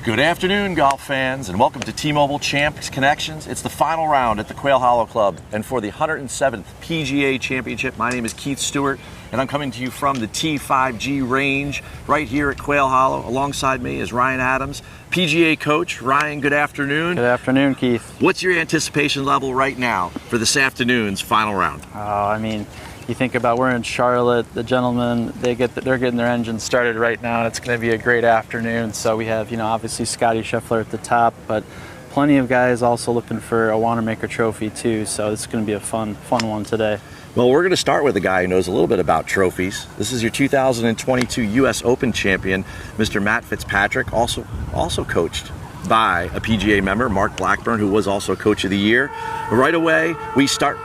Good afternoon, golf fans, and welcome to T-Mobile Champs Connections. It's the final round at the Quail Hollow Club, and for the 107th PGA Championship, my name is Keith Stewart, and I'm coming to you from the T5G range right here at Quail Hollow. Alongside me is Ryan Adams, PGA coach. Ryan, good afternoon. Good afternoon, Keith. What's your anticipation level right now for this afternoon's final round? You think about we're in Charlotte, the gentlemen, they're getting their engines started right now, and it's going to be a great afternoon. So we have, obviously Scotty Scheffler at the top, but plenty of guys also looking for a Wanamaker Trophy too. So it's going to be a fun one today. Well, we're going to start with a guy who knows a little bit about trophies. This is your 2022 U.S. Open champion, Mr. Matt Fitzpatrick, also coached by a PGA member, Mark Blackburn, who was also Coach of the Year. Right away, we start.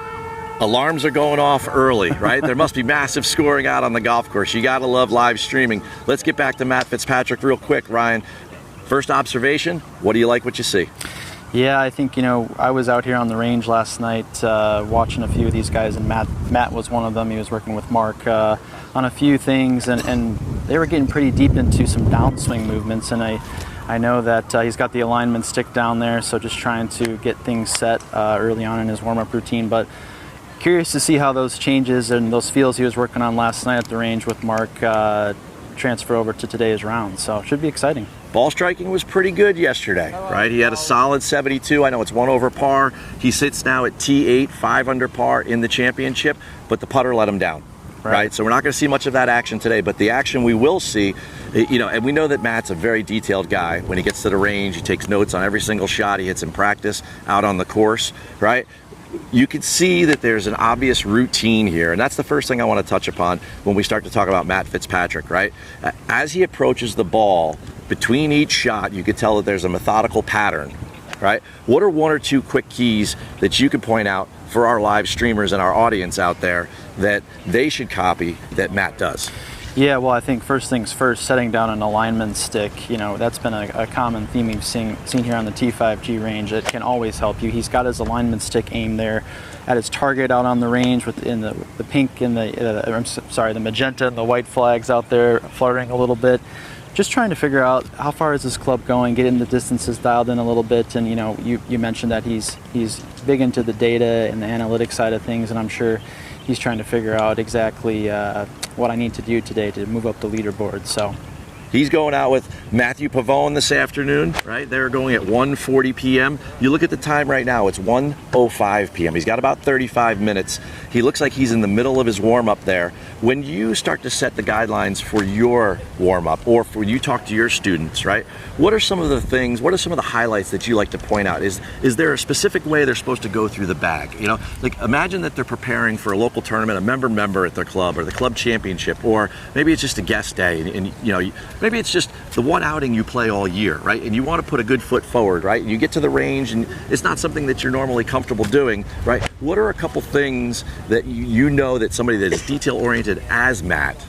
Alarms are going off early, right? There must be massive scoring out on the golf course. You got to love live streaming. Let's get back to Matt Fitzpatrick real quick, Ryan. First observation, what do you like what you see? Yeah, I think, I was out here on the range last night watching a few of these guys, and Matt was one of them. He was working with Mark on a few things, and they were getting pretty deep into some downswing movements, and I know that he's got the alignment stick down there, so just trying to get things set early on in his warm-up routine. But curious to see how those changes and those feels he was working on last night at the range with Mark transfer over to today's round. So it should be exciting. Ball striking was pretty good yesterday, right? He had a solid 72. I know it's 1 over par. He sits now at T8, 5 under par in the championship, but the putter let him down. Right. So we're not going to see much of that action today, but the action we will see, and we know that Matt's a very detailed guy. When he gets to the range, he takes notes on every single shot he hits in practice out on the course, right? You can see that there's an obvious routine here, and that's the first thing I want to touch upon when we start to talk about Matt Fitzpatrick, right? As he approaches the ball, between each shot, you could tell that there's a methodical pattern, right? What are 1 or 2 quick keys that you could point out for our live streamers and our audience out there that they should copy that Matt does? Yeah, well, I think first things first, setting down an alignment stick, that's been a common theme we've seen here on the T5G range. It can always help you. He's got his alignment stick aimed there at his target out on the range within the pink and the magenta and the white flags out there fluttering a little bit. Just trying to figure out how far is this club going, getting the distances dialed in a little bit. And, you mentioned that he's big into the data and the analytics side of things, and I'm sure he's trying to figure out exactly what I need to do today to move up the leaderboard. So he's going out with Matthew Pavone this afternoon, right? They're going at 1:40 p.m. You look at the time right now, it's 1:05 p.m. He's got about 35 minutes. He looks like he's in the middle of his warm-up there. When you start to set the guidelines for your warm-up, or when you talk to your students, right, what are some of the highlights that you like to point out? Is there a specific way they're supposed to go through the bag? Like imagine that they're preparing for a local tournament, a member at their club, or the club championship, or maybe it's just a guest day, and maybe it's just the one outing you play all year, right? And you want to put a good foot forward, right? And you get to the range, and it's not something that you're normally comfortable doing, right? What are a couple things that you know that somebody that is detail-oriented as Matt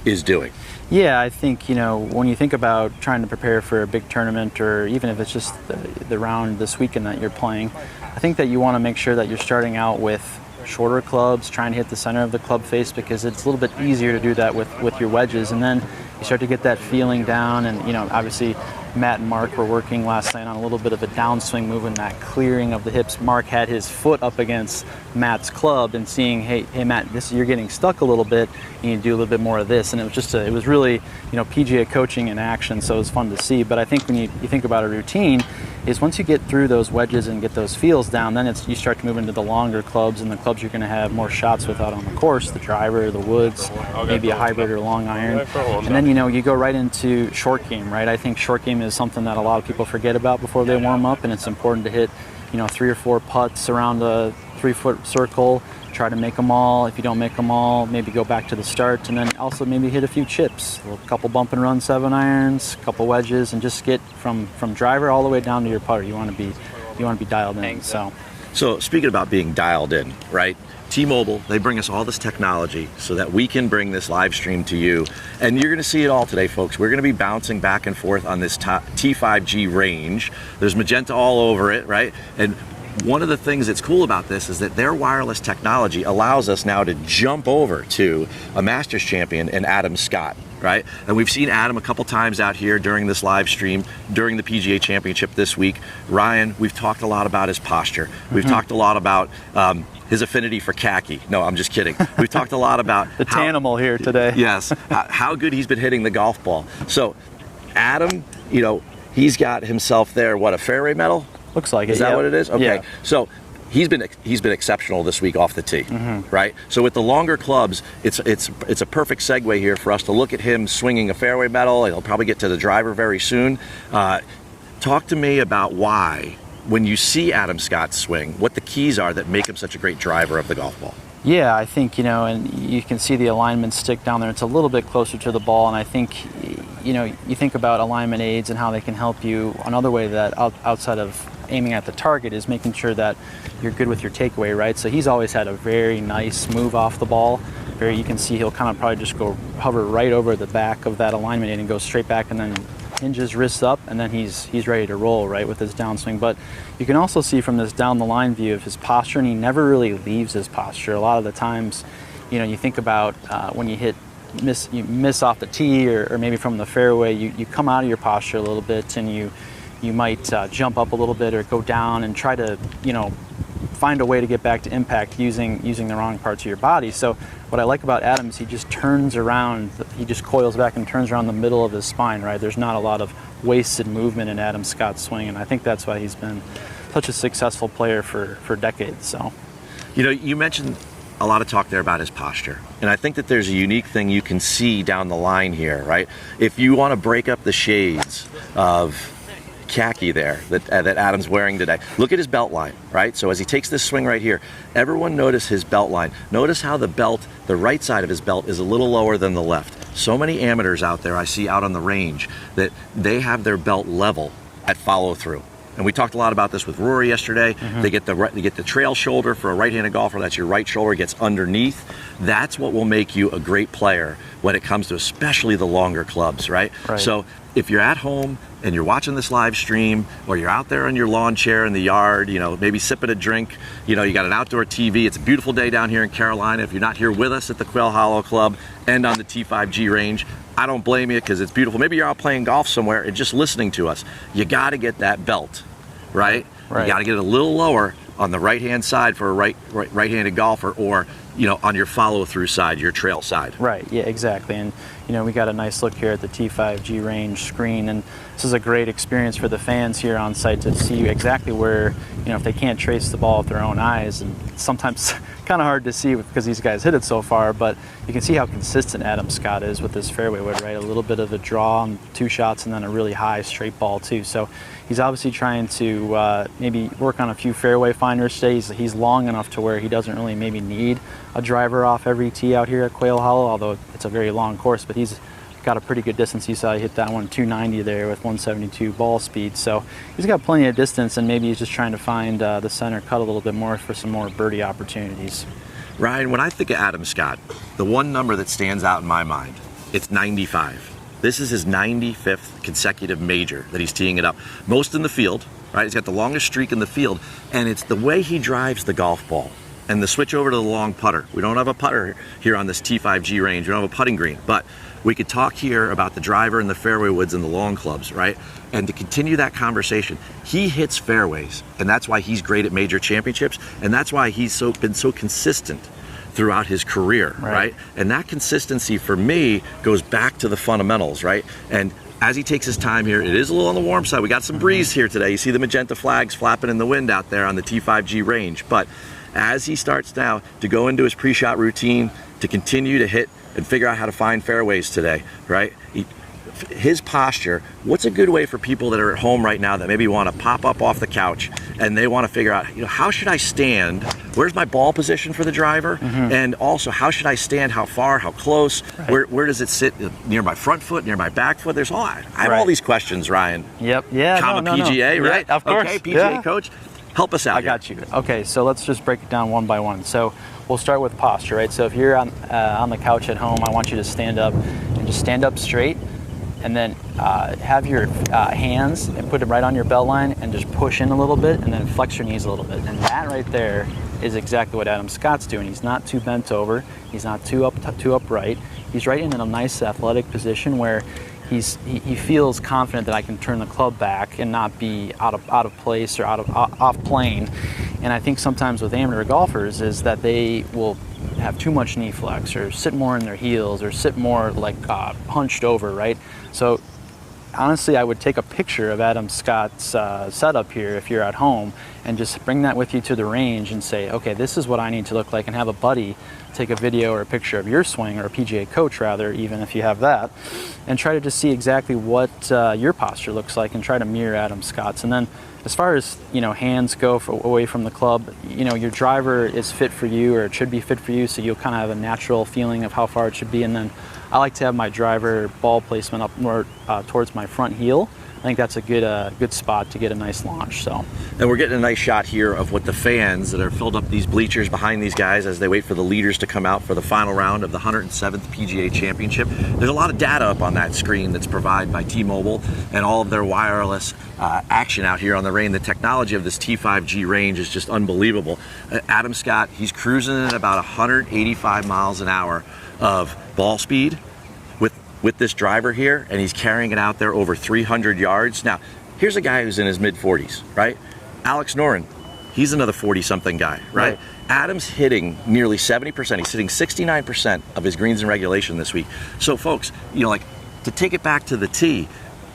is doing? Yeah, I think, when you think about trying to prepare for a big tournament, or even if it's just the round this weekend that you're playing, I think that you want to make sure that you're starting out with shorter clubs, trying to hit the center of the club face, because it's a little bit easier to do that with your wedges. And then you start to get that feeling down, and obviously Matt and Mark were working last night on a little bit of a downswing move and that clearing of the hips. Mark had his foot up against Matt's club and seeing, hey Matt, you're getting stuck a little bit, and you do a little bit more of this. And it was really PGA coaching in action, so it was fun to see. But I think when you think about a routine, is once you get through those wedges and get those feels down, then you start to move into the longer clubs, and the clubs you're going to have more shots with out on the course, the driver, the woods, maybe a hybrid or long iron. And then you go right into short game, right? I think short game is something that a lot of people forget about before they warm up, and it's important to hit 3 or 4 putts around a 3-foot circle. Try to make them all. If you don't make them all, maybe go back to the start, and then also maybe hit a few chips, a couple bump and run 7 irons, a couple wedges, and just get from driver all the way down to your putter. You want to be dialed in. So speaking about being dialed in, right? T-Mobile, they bring us all this technology so that we can bring this live stream to you. And you're going to see it all today, folks. We're going to be bouncing back and forth on this T5G range. There's magenta all over it, right? And one of the things that's cool about this is that their wireless technology allows us now to jump over to a Masters champion in Adam Scott, right? And we've seen Adam a couple times out here during this live stream, during the PGA Championship this week. Ryan, we've talked a lot about his posture. We've talked a lot about his affinity for khaki. No, I'm just kidding. We've talked a lot about the Tanimal here today. Yes, how good he's been hitting the golf ball. So Adam, you know, he's got himself there, what, a fairway medal? Looks like it. Is that what it is? Okay. Yeah. So he's been exceptional this week off the tee, right? So with the longer clubs, it's a perfect segue here for us to look at him swinging a fairway medal. He'll probably get to the driver very soon. Talk to me about why, when you see Adam Scott swing, what the keys are that make him such a great driver of the golf ball. Yeah, I think, you know, and you can see the alignment stick down there. It's a little bit closer to the ball, and I think, you know, you think about alignment aids and how they can help you. Another way that outside of aiming at the target is making sure that you're good with your takeaway, right? So he's always had a very nice move off the ball. You can see he'll kind of probably just go hover right over the back of that alignment aid and go straight back, and then hinges wrists up, and then he's ready to roll, right, with his downswing. But you can also see from this down the line view of his posture, and he never really leaves his posture. A lot of the times, you know, you think about when you miss off the tee or maybe from the fairway, you come out of your posture a little bit, and you might jump up a little bit or go down and try to, you know, find a way to get back to impact using the wrong parts of your body. So what I like about Adam is he just turns around, he just coils back and turns around the middle of his spine, right? There's not a lot of wasted movement in Adam Scott's swing, and I think that's why he's been such a successful player for decades. So, you know, you mentioned a lot of talk there about his posture, and I think that there's a unique thing you can see down the line here, right? If you want to break up the shades of khaki there that Adam's wearing today, look at his belt line, right? So as he takes this swing right here, everyone notice his belt line. Notice how the right side of his belt is a little lower than the left. So many amateurs out there I see out on the range that they have their belt level at follow through. And we talked a lot about this with Rory yesterday. They get the trail shoulder for a right-handed golfer. That's your right shoulder gets underneath. That's what will make you a great player when it comes to especially the longer clubs, right? So if you're at home and you're watching this live stream, or you're out there on your lawn chair in the yard, you know, maybe sipping a drink, you know, you got an outdoor TV. It's a beautiful day down here in Carolina. If you're not here with us at the Quail Hollow Club and on the T5G range, I don't blame you, because it's beautiful. Maybe you're out playing golf somewhere and just listening to us. You got to get that belt, right? You got to get it a little lower on the right-hand side for a right-handed golfer, or, you know, on your follow-through side, your trail side. Right, yeah, exactly. And, you know, we got a nice look here at the T5G range screen, and this is a great experience for the fans here on site to see exactly where, you know, if they can't trace the ball with their own eyes, and sometimes kind of hard to see because these guys hit it so far, but you can see how consistent Adam Scott is with this fairway wood, right? A little bit of a draw on 2 shots and then a really high straight ball too. So he's obviously trying to maybe work on a few fairway finders today. He's long enough to where he doesn't really maybe need a driver off every tee out here at Quail Hollow, although it's a very long course, but he's got a pretty good distance. You saw he hit that one 290 there with 172 ball speed. So he's got plenty of distance, and maybe he's just trying to find the center cut a little bit more for some more birdie opportunities. Ryan, when I think of Adam Scott, the one number that stands out in my mind, it's 95. This is his 95th consecutive major that he's teeing it up. Most in the field, right? He's got the longest streak in the field, and it's the way he drives the golf ball. And the switch over to the long putter. We don't have a putter here on this T5G range. We don't have a putting green, but we could talk here about the driver and the fairway woods and the long clubs, right? And to continue that conversation, he hits fairways, and that's why he's great at major championships, and that's why he's been so consistent throughout his career, right? And that consistency for me goes back to the fundamentals, right? And as he takes his time here, it is a little on the warm side. We got some breeze here today. You see the magenta flags flapping in the wind out there on the T5G range, but as he starts now to go into his pre-shot routine, to continue to hit and figure out how to find fairways today, right? His posture, what's a good way for people that are at home right now that maybe want to pop up off the couch and they want to figure out, you know, how should I stand? Where's my ball position for the driver? And also, how should I stand? How far? How close? Where does it sit? Near my front foot? Near my back foot? There's all, I have all these questions, Ryan. Yep. Yeah. PGA, right? Yeah, of course. Okay, PGA coach. Help us out. I got you. Okay, so let's just break it down one by one. So we'll start with posture, right? So if you're on the couch at home, I want you to stand up and just stand up straight. and then have your hands and put it right on your belt line and just push in a little bit and then flex your knees a little bit. And that right there is exactly what Adam Scott's doing. He's not too bent over. He's not too upright. He's right in a nice athletic position where he feels confident that I can turn the club back and not be out of place or off plane. And I think sometimes with amateur golfers is that they will have too much knee flex or sit more in their heels or sit more like hunched over, right? So honestly, I would take a picture of Adam Scott's setup here if you're at home and just bring that with you to the range and say, okay, this is what I need to look like, and have a buddy take a video or a picture of your swing, or a PGA coach rather, even if you have that, and try to just see exactly what your posture looks like and try to mirror Adam Scott's. And then as far as, hands go away from the club, your driver is fit for you, or it should be fit for you, so you'll kind of have a natural feeling of how far it should be. And then I like to have my driver ball placement up more towards my front heel. I think that's a good spot to get a nice launch. So, and we're getting a nice shot here of what the fans that are filled up these bleachers behind these guys as they wait for the leaders to come out for the final round of the 107th PGA Championship. There's a lot of data up on that screen that's provided by T-Mobile and all of their wireless action out here on the range. The technology of this T5G range is just unbelievable. Adam Scott, he's cruising at about 185 miles an hour of ball speed with this driver here, and he's carrying it out there over 300 yards. Now, here's a guy who's in his mid-40s, right? Alex Noren, he's another 40-something guy, right? Adam's hitting nearly 70%. He's hitting 69% of his greens in regulation this week. So, folks, to take it back to the tee,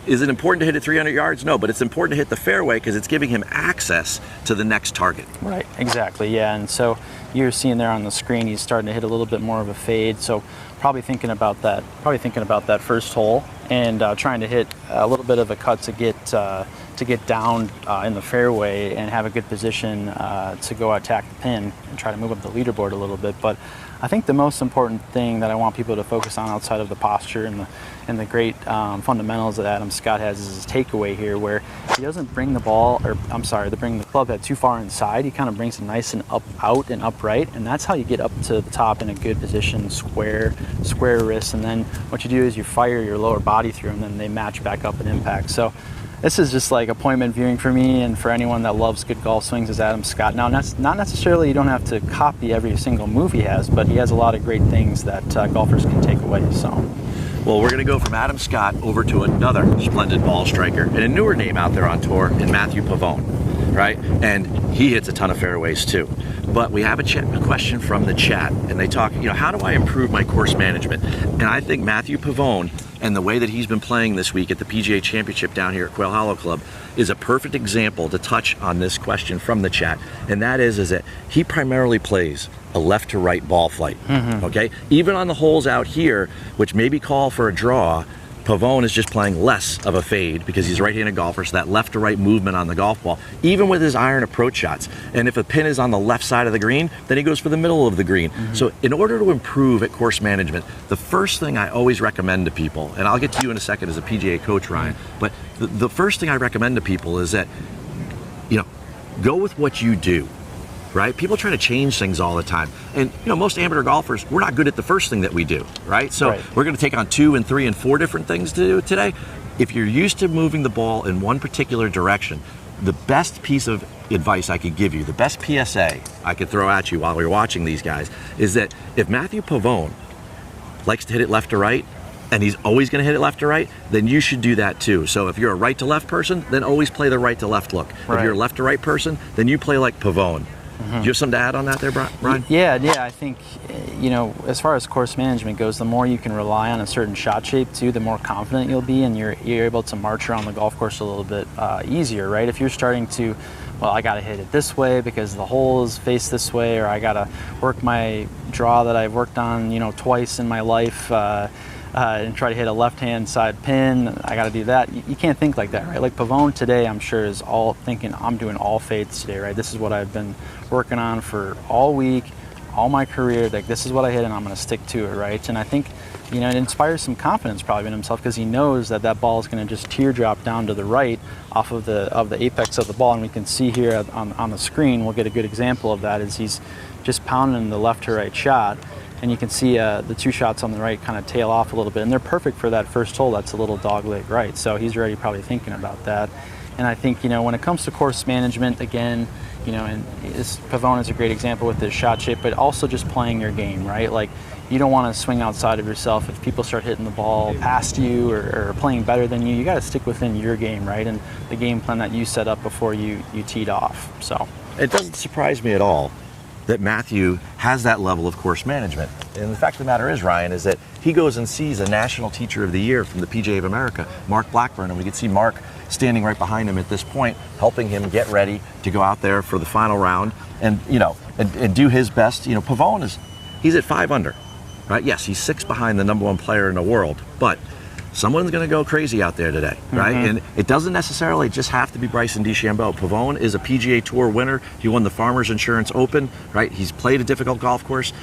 is it important to hit at 300 yards? No, but it's important to hit the fairway because it's giving him access to the next target. Right, exactly, yeah. And so you're seeing there on the screen, he's starting to hit a little bit more of a fade. So probably thinking about that first hole and trying to hit a little bit of a cut to get down in the fairway and have a good position to go attack the pin and try to move up the leaderboard a little bit. But I think the most important thing that I want people to focus on outside of the posture and the great fundamentals that Adam Scott has is his takeaway here, where he doesn't bring the club head too far inside. He kind of brings it nice and out and upright, and that's how you get up to the top in a good position, square wrists, and then what you do is you fire your lower body through them, and then they match back up at impact. So this is just like appointment viewing for me and for anyone that loves good golf swings is Adam Scott. Now, that's not necessarily, you don't have to copy every single move he has, but he has a lot of great things that golfers can take away. So, well, we're going to go from Adam Scott over to another splendid ball striker and a newer name out there on tour in Matthew Pavone, right? And he hits a ton of fairways too. But we have a question from the chat, and they talk, how do I improve my course management? And I think Matthew Pavone and the way that he's been playing this week at the PGA Championship down here at Quail Hollow Club is a perfect example to touch on this question from the chat. And that is that he primarily plays a left to right ball flight, okay? Even on the holes out here, which maybe call for a draw, Pavone is just playing less of a fade because he's a right-handed golfer, so that left to right movement on the golf ball, even with his iron approach shots. And if a pin is on the left side of the green, then he goes for the middle of the green. So in order to improve at course management, the first thing I always recommend to people, and I'll get to you in a second as a PGA coach, Ryan, but the first thing I recommend to people is that, go with what you do. Right? People try to change things all the time. And, most amateur golfers, we're not good at the first thing that we do, right? So we're going to take on 2 and 3 and 4 different things to do today. If you're used to moving the ball in one particular direction, the best piece of advice I could give you, the best PSA I could throw at you while you're watching these guys, is that if Matthew Pavone likes to hit it left to right, and he's always going to hit it left to right, then you should do that too. So if you're a right to left person, then always play the right to left look. If you're a left to right person, then you play like Pavone. Do you have something to add on that there, Brian? Yeah, I think, as far as course management goes, the more you can rely on a certain shot shape too, the more confident you'll be, and you're able to march around the golf course a little bit easier, right? If you're starting to, I got to hit it this way because the holes face this way, or I got to work my draw that I've worked on, twice in my life, and try to hit a left-hand side pin, I got to do that. You can't think like that, right? Like Pavone today, I'm sure, is all thinking, I'm doing all fades today, right? This is what I've been working on for all week, all my career. Like, this is what I hit, and I'm going to stick to it, right? And I think, it inspires some confidence probably in himself because he knows that that ball is going to just teardrop down to the right off of the apex of the ball. And we can see here on the screen, we'll get a good example of that, is he's just pounding the left to right shot. and you can see the 2 shots on the right kind of tail off a little bit, and they're perfect for that first hole. That's a little dogleg right, so he's already probably thinking about that. And I think, when it comes to course management, again, and Pavone is a great example with his shot shape, but also just playing your game, right? Like, you don't want to swing outside of yourself. If people start hitting the ball past you or playing better than you got to stick within your game, right? And the game plan that you set up before you teed off. So it doesn't surprise me at all that Matthew has that level of course management. And the fact of the matter is, Ryan, is that he goes and sees a National Teacher of the Year from the PGA of America, Mark Blackburn, and we can see Mark standing right behind him at this point, helping him get ready to go out there for the final round and, and do his best. Pavone he's at 5 under, right? Yes, he's 6 behind the #1 player in the world, but someone's going to go crazy out there today, right? And it doesn't necessarily just have to be Bryson DeChambeau. Pavone is a PGA Tour winner. He won the Farmers Insurance Open, right? He's played a difficult golf course.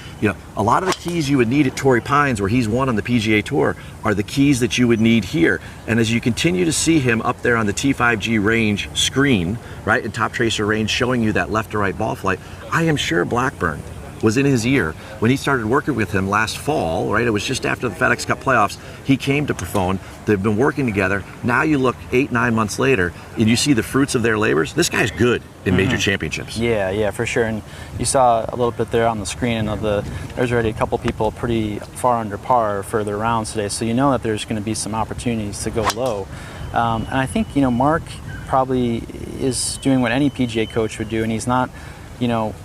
A lot of the keys you would need at Torrey Pines, where he's won on the PGA Tour, are the keys that you would need here. And as you continue to see him up there on the T5G range screen, right, and Top Tracer range, showing you that left to right ball flight, I am sure Blackburn was in his ear when he started working with him last fall, right? It was just after the FedEx Cup playoffs. He came to Pavone. They've been working together. Now you look 8-9 months later and you see the fruits of their labors. This guy's good in major championships. Yeah, for sure. And you saw a little bit there on the screen of there's already a couple people pretty far under par for their rounds today. So you know that there's going to be some opportunities to go low. And I think, Mark probably is doing what any PGA coach would do, and he's not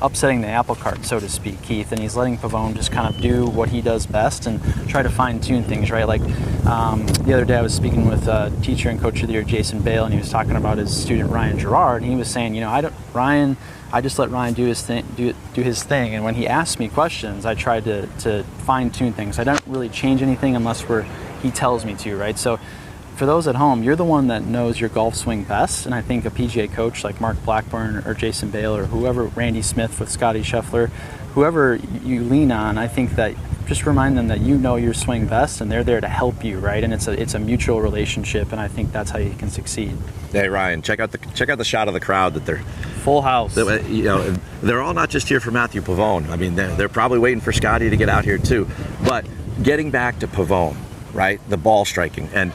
upsetting the apple cart, so to speak, Keith, and he's letting Pavone just kind of do what he does best and try to fine-tune things, right? Like the other day I was speaking with teacher and coach of the year, Jason Bale, and he was talking about his student, Ryan Gerard, and he was saying, I just let Ryan do his thing, and when he asked me questions, I tried to fine-tune things. I don't really change anything unless he tells me to, right? So for those at home, you're the one that knows your golf swing best, and I think a PGA coach like Mark Blackburn or Jason Bale or whoever, Randy Smith with Scotty Scheffler, whoever you lean on, I think that just remind them that you know your swing best and they're there to help you, right? And it's a mutual relationship, and I think that's how you can succeed. Hey Ryan, check out the shot of the crowd that they're full house. They're all not just here for Matthew Pavone. I mean, they're probably waiting for Scotty to get out here too. But getting back to Pavone, right? The ball striking, and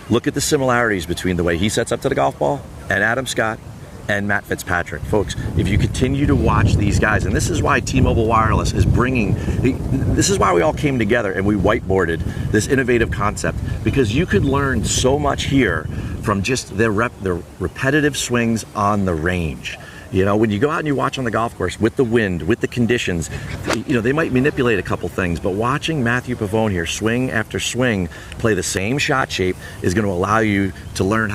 look at the similarities between the way he sets up to the golf ball and Adam Scott and Matt Fitzpatrick. Folks, if you continue to watch these guys, and this is why T-Mobile Wireless is this is why we all came together and we whiteboarded this innovative concept, because you could learn so much here from just their repetitive swings on the range. When you go out and you watch on the golf course with the wind, with the conditions, they might manipulate a couple things, but watching Matthew Pavone here swing after swing play the same shot shape is going to allow you to learn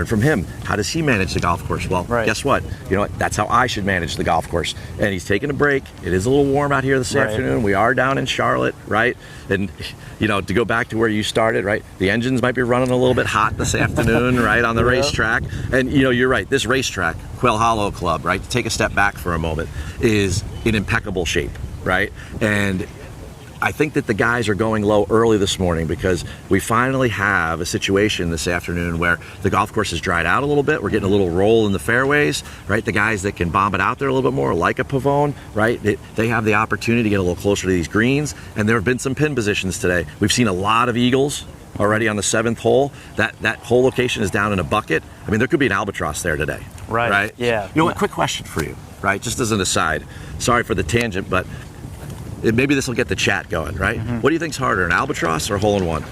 from him. How does he manage the golf course? Well, right. Guess what? That's how I should manage the golf course. And he's taking a break. It is a little warm out here this afternoon. We are down in Charlotte, right? And, to go back to where you started, right? The engines might be running a little bit hot this afternoon, right, on the racetrack. And, you're right. This racetrack, Quail Hollow Club, right, to take a step back for a moment, is in impeccable shape, right? And I think that the guys are going low early this morning because we finally have a situation this afternoon where the golf course has dried out a little bit. We're getting a little roll in the fairways, right? The guys that can bomb it out there a little bit more, like a Pavone, right? They have the opportunity to get a little closer to these greens, and there have been some pin positions today. We've seen a lot of eagles already on the 7th hole. That whole location is down in a bucket. I mean, there could be an albatross there today. Right? Yeah. What, quick question for you, right? Just as an aside. Sorry for the tangent, but maybe this will get the chat going, right? Mm-hmm. What do you think's harder, an albatross or a hole-in-one?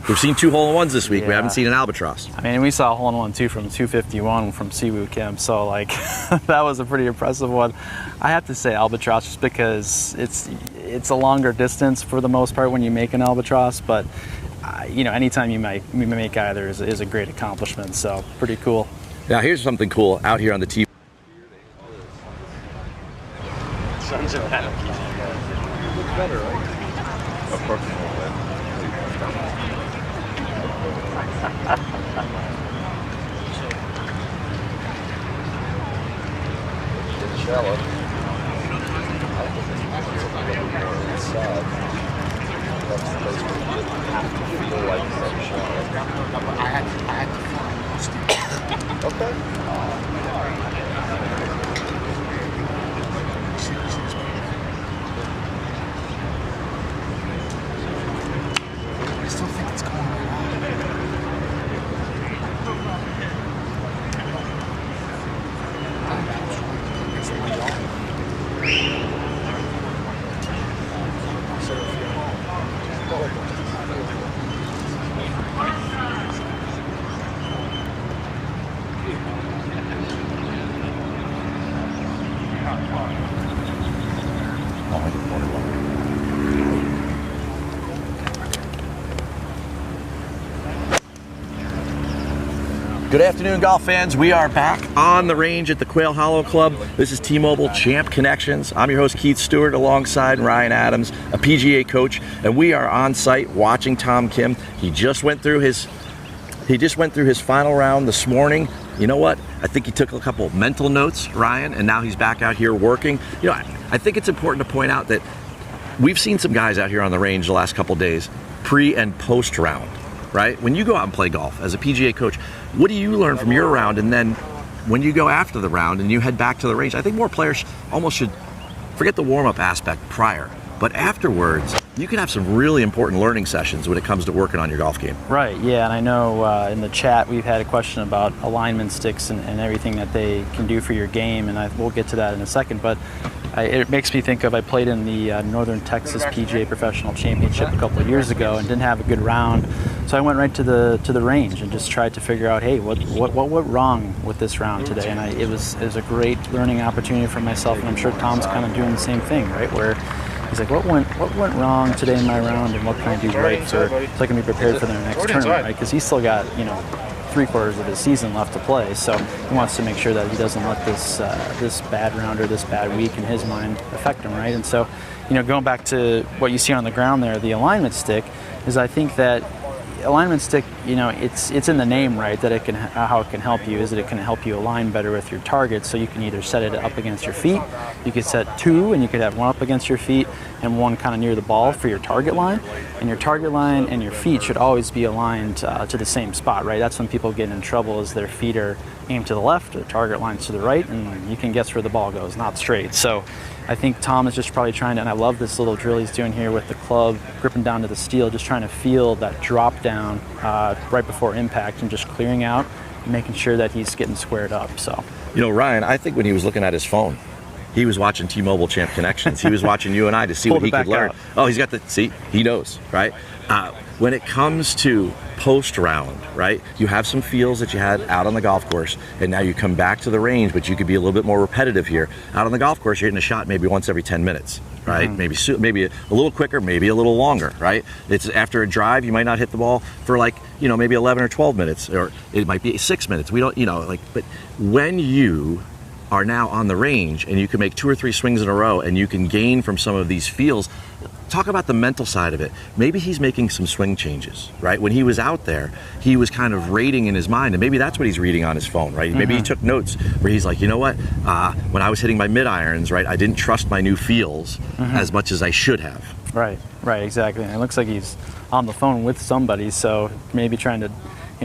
We've seen 2 hole-in-ones this week. Yeah. We haven't seen an albatross. I mean, we saw a hole-in-one too from 251 from Siwoo Kim, so that was a pretty impressive one. I have to say albatross just because it's a longer distance for the most part when you make an albatross, but anytime you make either is a great accomplishment. So pretty cool. Now here's something cool out here on the tee. Sun's in that. Looks better, right? Of course. It's shallow. That's the place where you have to feel like it's shallow. I had to find. Okay. Good afternoon, golf fans. We are back on the range at the Quail Hollow Club. This is T-Mobile Champ Connections. I'm your host, Keith Stewart, alongside Ryan Adams, a PGA coach, and we are on site watching Tom Kim. He just went through his final round this morning. You know what? I think he took a couple mental notes, Ryan, and now he's back out here working. You know, I think it's important to point out that we've seen some guys out here on the range the last couple days, pre and post round. Right? When you go out and play golf as a PGA coach, what do you learn from your round? And then when you go after the round and you head back to the range, I think more players almost should forget the warm-up aspect prior. But afterwards, you can have some really important learning sessions when it comes to working on your golf game. Right, yeah, and I know in the chat we've had a question about alignment sticks and everything that they can do for your game, and we'll get to that in a second. But it makes me think of, I played in the Northern Texas PGA Professional Championship a couple of years ago and didn't have a good round. So I went right to the range and just tried to figure out, hey, what went wrong with this round today? And it was a great learning opportunity for myself, and I'm sure Tom's kind of doing the same thing, right? Where he's like, what went wrong today in my round, and what can I do right so I can be prepared for their next tournament, right? Because he's still got 3/4 of his season left to play, so he wants to make sure that he doesn't let this bad round or this bad week in his mind affect him, right? And so, going back to what you see on the ground there, the alignment stick is, I think that alignment stick, it's in the name, right? That how it can help you is that it can help you align better with your target. So you can either set it up against your feet, you could set two, and you could have one up against your feet and one kind of near the ball for your target line. And your target line and your feet should always be aligned to the same spot, right? That's when people get in trouble, is their feet are aimed to the left, the target line's to the right, and you can guess where the ball goes, not straight. So I think Tom is just probably trying to, and I love this little drill he's doing here with the club, gripping down to the steel, just trying to feel that drop down right before impact and just clearing out and making sure that he's getting squared up. So, Ryan, I think when he was looking at his phone, he was watching T-Mobile Champ Connections. He was watching you and I to see what he could learn. Oh, he's got he knows, right? When it comes to post-round, right, you have some feels that you had out on the golf course, and now you come back to the range, but you could be a little bit more repetitive here. Out on the golf course, you're hitting a shot maybe once every 10 minutes, right? Mm-hmm. Maybe a little quicker, maybe a little longer, right? It's after a drive, you might not hit the ball for maybe 11 or 12 minutes, or it might be 6 minutes. We don't, but when you are now on the range and you can make 2 or 3 swings in a row and you can gain from some of these feels, talk about the mental side of it. Maybe he's making some swing changes, right? When he was out there, he was kind of rating in his mind, and maybe that's what he's reading on his phone, right? Maybe he took notes where he's like, you know what? When I was hitting my mid-irons, right, I didn't trust my new feels as much as I should have. Right, exactly. And it looks like he's on the phone with somebody, so maybe trying to,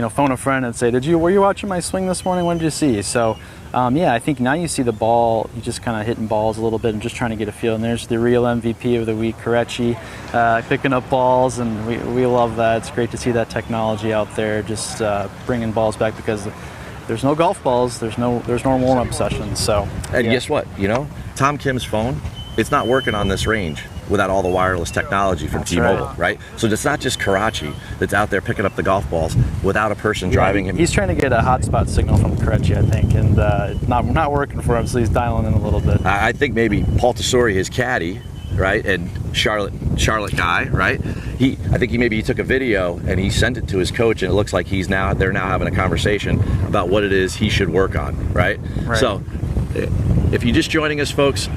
phone a friend and say, were you watching my swing this morning? What did you see? So, I think now you see the ball, you just kind of hitting balls a little bit and just trying to get a feel. And there's the real MVP of the week, Karechi, picking up balls, and we love that. It's great to see that technology out there, just bringing balls back, because there's no golf balls, there's no warm-up sessions. So, and guess what? Tom Kim's phone, it's not working on this range without all the wireless technology from T-Mobile, right? So it's not just Karachi that's out there picking up the golf balls without a person driving him. He's trying to get a hotspot signal from Karachi, I think, and not working for him, so he's dialing in a little bit. I think maybe Paul Tesori, his caddy, right, and Charlotte guy, right? I think he took a video and he sent it to his coach, and it looks like they're now having a conversation about what it is he should work on, right? So if you're just joining us, folks,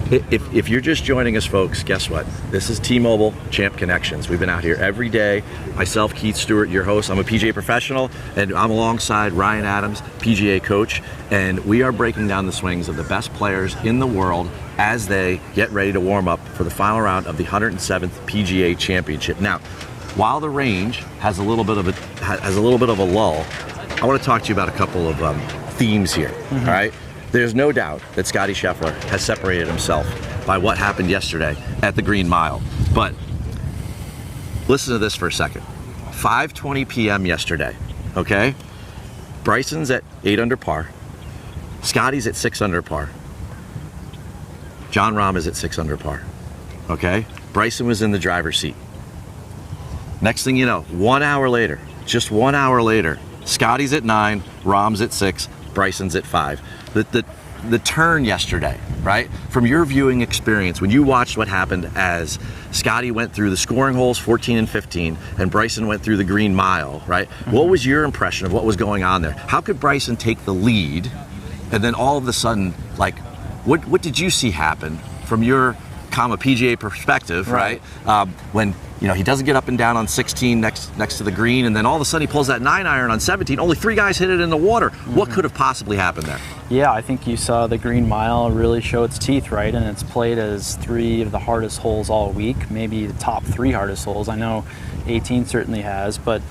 If you're just joining us, folks, guess what? This is T-Mobile Champ Connections. We've been out here every day. Myself, Keith Stewart, your host. I'm a PGA professional, and I'm alongside Ryan Adams, PGA coach, and we are breaking down the swings of the best players in the world as they get ready to warm up for the final round of the 107th PGA Championship. Now, while the range has a little bit of a lull, I want to talk to you about a couple of themes here. All right. There's no doubt that Scottie Scheffler has separated himself by what happened yesterday at the Green Mile. But listen to this for a second. 5:20 p.m. yesterday, okay? Bryson's at 8 under par. Scottie's at 6 under par. Jon Rahm is at 6 under par, okay? Bryson was in the driver's seat. Next thing you know, 1 hour later, just 1 hour later, Scotty's at 9, Rahm's at 6, Bryson's at 5. The turn yesterday, right? From your viewing experience, when you watched what happened as Scotty went through the scoring holes 14 and 15 and Bryson went through the green mile, right? What was your impression of what was going on there? How could Bryson take the lead and then all of a sudden, like, what did you see happen from your PGA perspective, right? When he doesn't get up and down on 16 next to the green, and then all of a sudden he pulls that 9-iron on 17. Only 3 guys hit it in the water. What could have possibly happened there? Yeah, I think you saw the green mile really show its teeth, right? And it's played as 3 of the hardest holes all week, maybe the top 3 hardest holes. I know 18 certainly has, but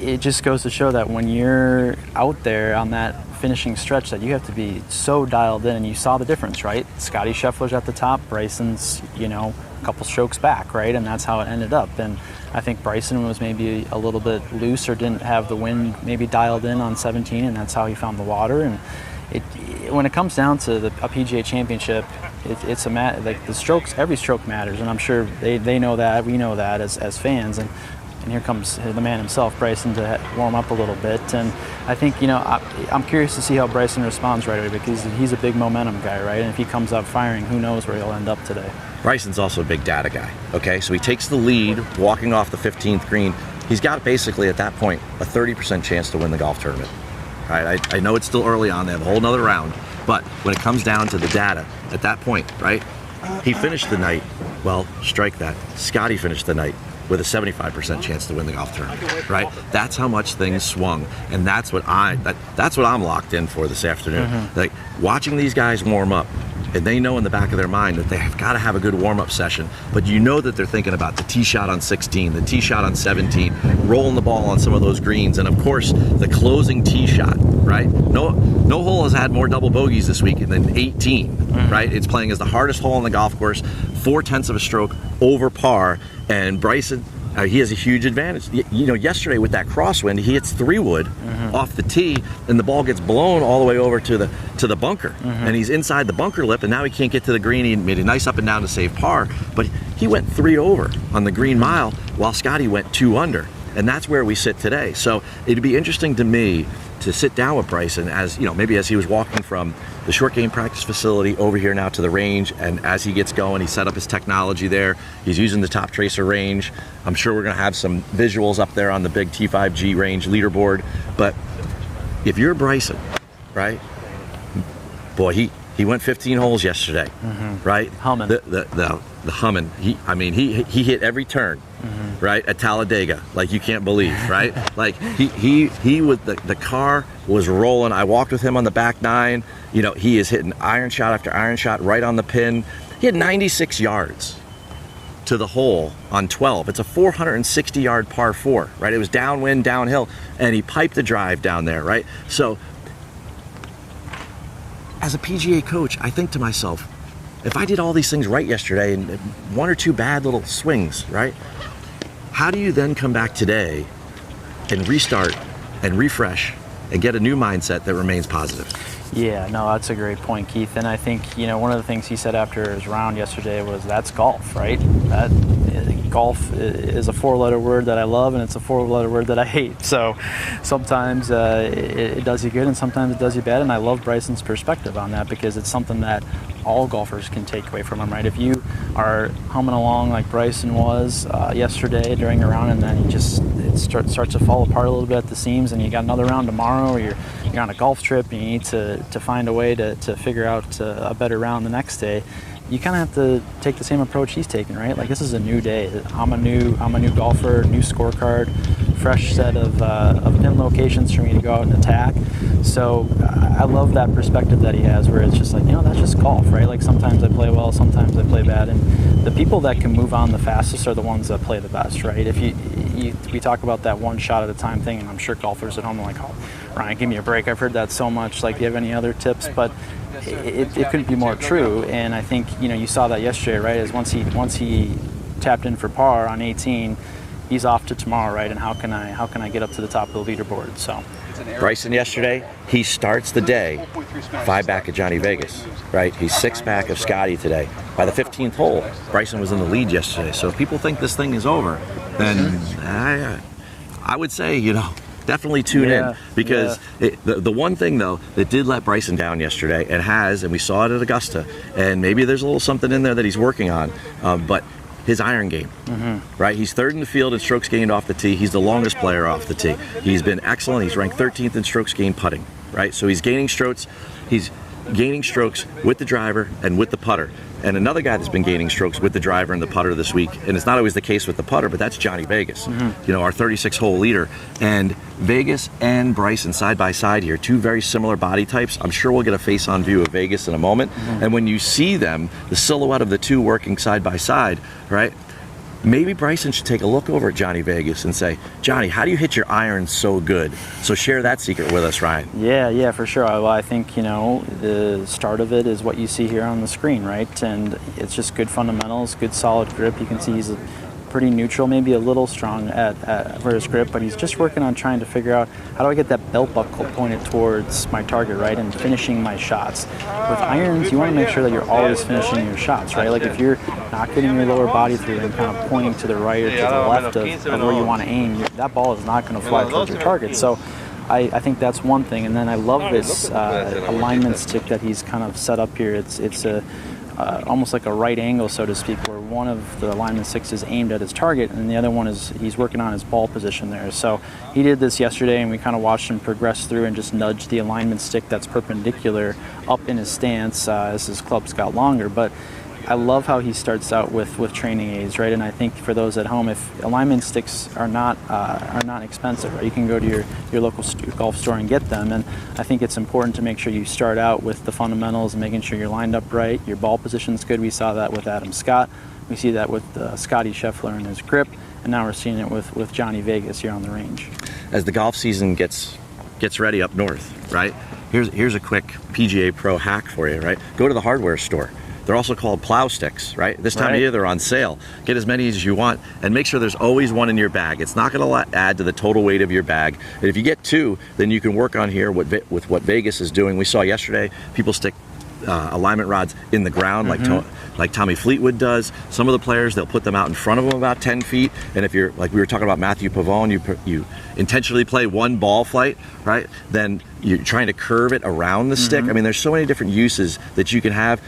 it just goes to show that when you're out there on that finishing stretch that you have to be so dialed in, and you saw the difference, right? Scotty Scheffler's at the top, Bryson's, a couple strokes back, right? And that's how it ended up. And I think Bryson was maybe a little bit loose or didn't have the wind maybe dialed in on 17, and that's how he found the water. And when it comes down to a PGA Championship, it's like the strokes, every stroke matters, and I'm sure they know that, we know that as fans. And here comes the man himself, Bryson, to warm up a little bit. And I think, I'm curious to see how Bryson responds right away, because he's a big momentum guy, right? And if he comes out firing, who knows where he'll end up today. Bryson's also a big data guy, okay? So he takes the lead, walking off the 15th green. He's got basically, at that point, a 30% chance to win the golf tournament. Right? I know it's still early on, they have a whole nother round, but when it comes down to the data, at that point, right? He finished the night, well, strike that. Scotty finished the night with a 75% chance to win the golf tournament, right? That's how much things swung, and that's what I'm locked in for this afternoon. Like, watching these guys warm up, and they know in the back of their mind that they have got to have a good warm-up session, but you know that they're thinking about the tee shot on 16, the tee shot on 17, rolling the ball on some of those greens, and of course, the closing tee shot, right? No hole has had more double bogeys this week than 18, right? It's playing as the hardest hole on the golf course, 0.4 of a stroke over par, and Bryson, he has a huge advantage. Yesterday with that crosswind, he hits 3-wood off the tee, and the ball gets blown all the way over to the bunker, and he's inside the bunker lip, and now he can't get to the green. He made a nice up and down to save par, but he went 3 over on the green mile, while Scotty went 2 under, and that's where we sit today. So it'd be interesting to me to sit down with Bryson as maybe as he was walking from the short game practice facility over here now to the range, and as he gets going, he set up his technology there. He's using the Top Tracer range. I'm sure we're going to have some visuals up there on the big T5G range leaderboard. But if you're Bryson, right? Boy, he went 15 holes yesterday, right? Humming. The humming. He hit every turn. Right, at Talladega, like you can't believe, right? Like he was, the car was rolling. I walked with him on the back 9. He is hitting iron shot after iron shot right on the pin. He had 96 yards to the hole on 12. It's a 460-yard par 4, right? It was downwind, downhill, and he piped the drive down there, right? So, as a PGA coach, I think to myself, if I did all these things right yesterday and 1 or 2 bad little swings, right? How do you then come back today and restart and refresh and get a new mindset that remains positive? Yeah, no, that's a great point, Keith. And I think, one of the things he said after his round yesterday was, that's golf, right? Golf is a 4-letter word that I love, and it's a 4-letter word that I hate. So sometimes it does you good, and sometimes it does you bad. And I love Bryson's perspective on that, because it's something that all golfers can take away from him, right? If you are humming along like Bryson was yesterday during a round, and then it starts to fall apart a little bit at the seams, and you got another round tomorrow, or you're on a golf trip and you need to find a way to figure out a better round the next day, you kind of have to take the same approach he's taking, right? Like, this is a new day. I'm a new golfer, new scorecard, fresh set of pin locations for me to go out and attack. So I love that perspective that he has, where it's just like, that's just golf, right? Like, sometimes I play well, sometimes I play bad, and the people that can move on the fastest are the ones that play the best, right? If we talk about that one shot at a time thing, and I'm sure golfers at home are like, oh, Ryan, give me a break. I've heard that so much. Like, do you have any other tips? But it couldn't be more true. And I think, you saw that yesterday, right? Is once he tapped in for par on 18, he's off to tomorrow, right? And how can I get up to the top of the leaderboard? So Bryson yesterday, he starts the day 5 back of Johnny Vegas, right? He's 6 back of Scotty today. By the 15th hole, Bryson was in the lead yesterday. So if people think this thing is over, then I would say, definitely tune in, because the one thing though that did let Bryson down yesterday, and we saw it at Augusta, and maybe there's a little something in there that he's working on, but his iron game, right? He's third in the field in strokes gained off the tee. He's the longest player off the tee. He's been excellent. He's ranked 13th in strokes gained putting, right? So he's gaining strokes. He's gaining strokes with the driver and with the putter. And another guy that's been gaining strokes with the driver and the putter this week, and it's not always the case with the putter, but that's Johnny Vegas, our 36-hole leader. And Vegas and Bryson side by side here, two very similar body types. I'm sure we'll get a face-on view of Vegas in a moment. And when you see them, the silhouette of the two working side by side, right? Maybe Bryson should take a look over at Johnny Vegas and say, Johnny, how do you hit your irons so good? So share that secret with us, Ryan. Yeah, for sure. Well, I think, the start of it is what you see here on the screen, right? And it's just good fundamentals, good solid grip. You can see he's pretty neutral, maybe a little strong for his grip, but he's just working on trying to figure out how do I get that belt buckle pointed towards my target, right, and finishing my shots. With irons, you want to make sure that you're always finishing your shots, right? Like if you're not getting your lower body through and kind of pointing to the right or to the left of where you want to aim, that ball is not going to fly towards your target. So I think that's one thing. And then I love this alignment stick that he's kind of set up here. It's a almost like a right angle, so to speak, where one of the alignment sticks is aimed at his target and the other one is he's working on his ball position there. So he did this yesterday, and we kind of watched him progress through and just nudge the alignment stick that's perpendicular up in his stance as his clubs got longer. But I love how he starts out with training aids, right? And I think for those at home, if alignment sticks are not expensive, right? You can go to your local golf store and get them. And I think it's important to make sure you start out with the fundamentals and making sure you're lined up right, your ball position's good. We saw that with Adam Scott. We see that with Scotty Scheffler and his grip, and now we're seeing it with Johnny Vegas here on the range. As the golf season gets ready up north, right? Here's a quick PGA Pro hack for you, right? Go to the hardware store. They're also called plow sticks, right? This time of year, they're on sale. Get as many as you want, and make sure there's always one in your bag. It's not going to add to the total weight of your bag. And if you get two, then you can work on here with what Vegas is doing. We saw yesterday, people stick alignment rods in the ground like Tommy Fleetwood does. Some of the players, they'll put them out in front of them about 10 feet. And if you're, like we were talking about Matthew Pavone, you intentionally play one ball flight, right? Then you're trying to curve it around the stick. I mean, there's so many different uses that you can have.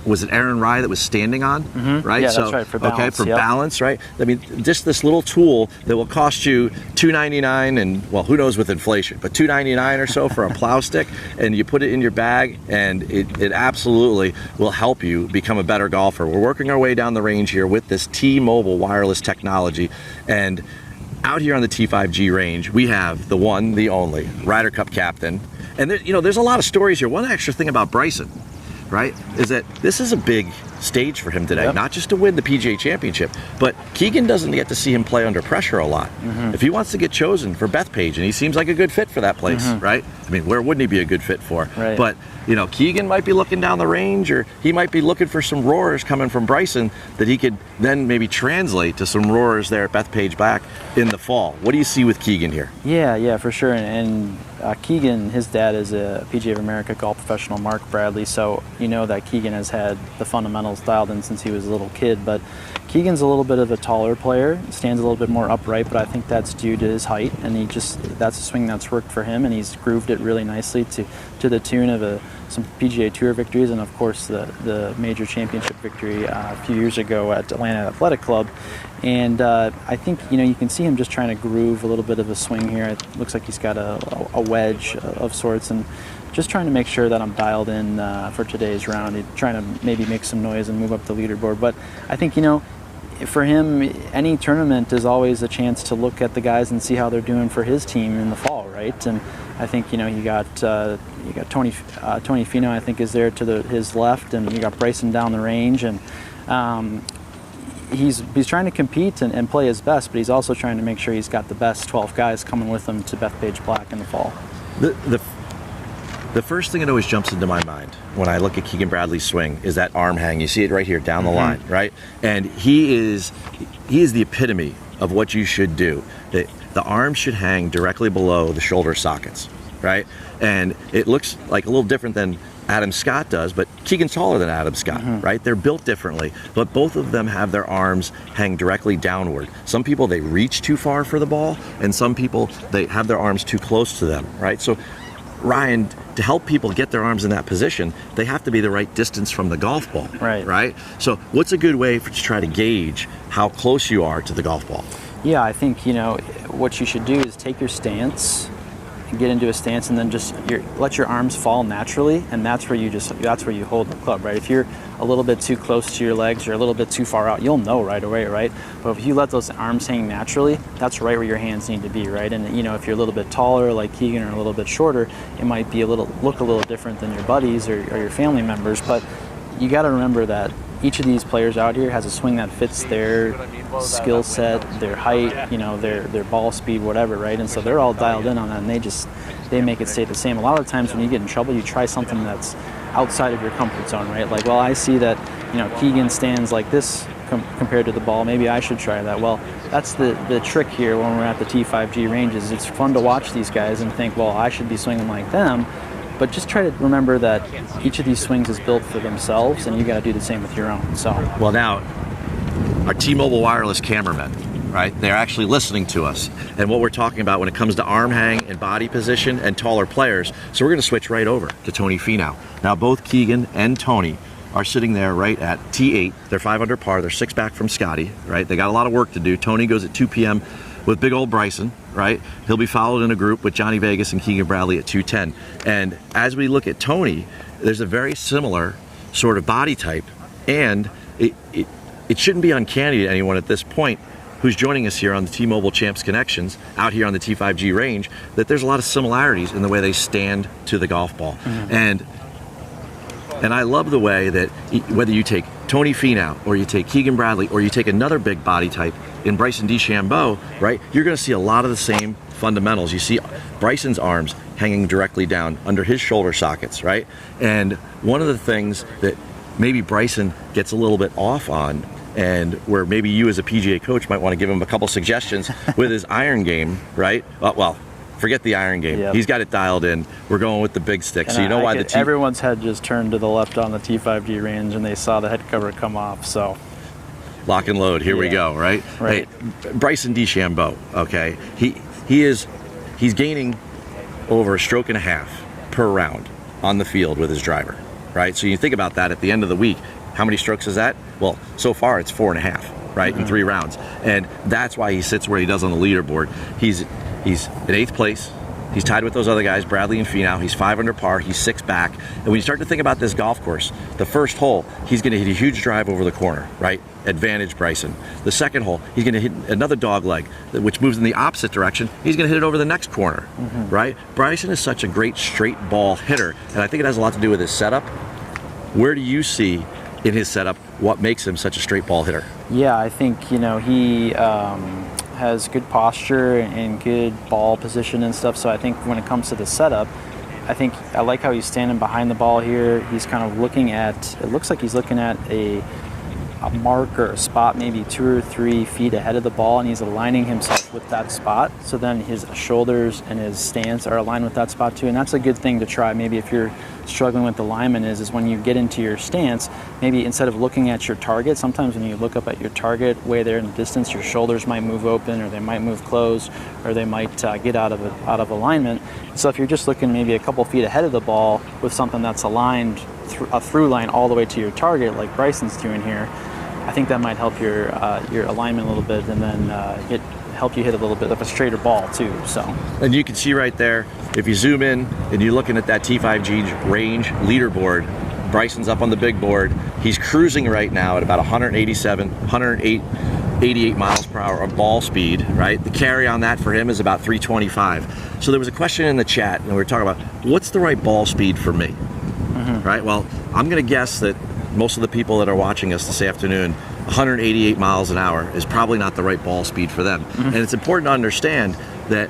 Was it Aaron Rye that was standing on, right? Yeah, that's right, for balance. Okay, for balance, right? I mean, just this little tool that will cost you $2.99, and well, who knows with inflation, but $2.99 or so for a plow stick, and you put it in your bag, and it absolutely will help you become a better golfer. We're working our way down the range here with this T-Mobile wireless technology, and out here on the T5G range, we have the one, the only Ryder Cup captain. And there's a lot of stories here. One extra thing about Bryson, right, is that this is a big stage for him today, not just to win the PGA Championship, but Keegan doesn't get to see him play under pressure a lot. If he wants to get chosen for Bethpage, and he seems like a good fit for that place, right? I mean, where wouldn't he be a good fit for? Right. But Keegan might be looking down the range, or he might be looking for some roars coming from Bryson that he could then maybe translate to some roars there at Bethpage back in the fall. What do you see with Keegan here? Yeah, for sure. And Keegan, his dad is a PGA of America golf professional, Mark Bradley, so you know that Keegan has had the fundamentals dialed in since he was a little kid. But Keegan's a little bit of a taller player, stands a little bit more upright, but I think that's due to his height, and that's a swing that's worked for him, and he's grooved it really nicely to the tune of some PGA Tour victories, and of course the major championship victory a few years ago at Atlanta Athletic Club. And I think you can see him just trying to groove a little bit of a swing here. It looks like he's got a wedge of sorts, and just trying to make sure that I'm dialed in for today's round. He's trying to maybe make some noise and move up the leaderboard. But I think for him, any tournament is always a chance to look at the guys and see how they're doing for his team in the fall, right? And I think you got Tony Fenau, I think, is there to his left, and you got Bryson down the range, and he's trying to compete and play his best, but he's also trying to make sure he's got the best 12 guys coming with him to Bethpage Black in the fall. The first thing that always jumps into my mind when I look at Keegan Bradley's swing is that arm hang. You see it right here down the line, right? And he is the epitome of what you should do. The arm should hang directly below the shoulder sockets, right? And it looks like a little different than Adam Scott does, but Keegan's taller than Adam Scott, right? They're built differently, but both of them have their arms hang directly downward. Some people, they reach too far for the ball, and some people, they have their arms too close to them, right? So Ryan, to help people get their arms in that position, they have to be the right distance from the golf ball, right? So what's a good way to try to gauge how close you are to the golf ball? Yeah, I think, what you should do is take your stance, get into a stance, and then just let your arms fall naturally, and that's where you hold the club, right? If you're a little bit too close to your legs or a little bit too far out, you'll know right away, right? But if you let those arms hang naturally, that's right where your hands need to be, right? And if you're a little bit taller like Keegan or a little bit shorter, it might be look a little different than your buddies or your family members. But you got to remember that each of these players out here has a swing that fits their skill set, their height, their ball speed, whatever, right? And so they're all dialed in on that, and they make it stay the same. A lot of times when you get in trouble, you try something that's outside of your comfort zone, right? Like, well, I see that, Keegan stands like this compared to the ball. Maybe I should try that. Well, that's the trick here when we're at the T5G ranges. It's fun to watch these guys and think, well, I should be swinging like them. But just try to remember that each of these swings is built for themselves, and you got to do the same with your own. So, well, now our T-Mobile wireless cameramen, right? They're actually listening to us and what we're talking about when it comes to arm hang and body position and taller players. So we're going to switch right over to Tony Finau. Now, both Keegan and Tony are sitting there right at T8. They're 5 under par. They're 6 back from Scotty, right? They got a lot of work to do. Tony goes at 2 p.m. with big old Bryson, right? He'll be followed in a group with Johnny Vegas and Keegan Bradley at 2:10. And as we look at Tony, there's a very similar sort of body type, and it shouldn't be uncanny to anyone at this point who's joining us here on the T-Mobile Champs Connections out here on the T5G range, that there's a lot of similarities in the way they stand to the golf ball. And I love the way that whether you take Tony Finau or you take Keegan Bradley or you take another big body type in Bryson DeChambeau, right, you're going to see a lot of the same fundamentals. You see Bryson's arms hanging directly down under his shoulder sockets, right? And one of the things that maybe Bryson gets a little bit off on, and where maybe you as a PGA coach might want to give him a couple suggestions with his iron game, right? Well, forget the iron game. Yep. He's got it dialed in. We're going with the big stick. And so you know why everyone's head just turned to the left on the T5G range, and they saw the head cover come off. So lock and load. Here we go. Right. Hey, Bryson DeChambeau. Okay. He's gaining over a stroke and a half per round on the field with his driver. Right. So you think about that at the end of the week. How many strokes is that? Well, so far it's 4.5, right, in 3 rounds. And that's why he sits where he does on the leaderboard. He's in 8th place. He's tied with those other guys, Bradley and Fenau. He's 5 under par. He's 6 back. And when you start to think about this golf course, the first hole, he's going to hit a huge drive over the corner, right? Advantage Bryson. The second hole, he's going to hit another dog leg, which moves in the opposite direction. He's going to hit it over the next corner, right? Bryson is such a great straight ball hitter, and I think it has a lot to do with his setup. Where do you see in his setup what makes him such a straight ball hitter? Yeah, I think, he has good posture and good ball position and stuff. So I think when it comes to the setup, I like how he's standing behind the ball here. He's kind of looking at, it looks like he's looking at a mark or a spot maybe 2 or 3 feet ahead of the ball, and he's aligning himself with that spot. So then his shoulders and his stance are aligned with that spot too, and that's a good thing to try. Maybe if you're struggling with alignment is when you get into your stance, maybe instead of looking at your target, sometimes when you look up at your target way there in the distance, your shoulders might move open, or they might move closed, or they might get out of alignment. So if you're just looking maybe a couple feet ahead of the ball with something that's aligned a through line all the way to your target, like Bryson's doing here, I think that might help your alignment a little bit, and then help you hit a little bit of a straighter ball too. So, and you can see right there, if you zoom in and you're looking at that T5G range leaderboard, Bryson's up on the big board. He's cruising right now at about 188 miles per hour of ball speed, right? The carry on that for him is about 325. So there was a question in the chat, and we were talking about what's the right ball speed for me, right? Well, I'm going to guess that most of the people that are watching us this afternoon, 188 miles an hour is probably not the right ball speed for them. And it's important to understand that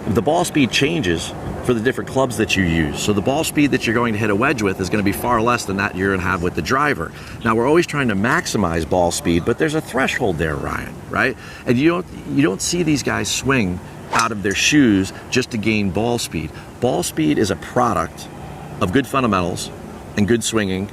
the ball speed changes for the different clubs that you use. So the ball speed that you're going to hit a wedge with is going to be far less than that you're going to have with the driver. Now, we're always trying to maximize ball speed, but there's a threshold there, Ryan, right? And you don't see these guys swing out of their shoes just to gain ball speed. Ball speed is a product of good fundamentals and good swinging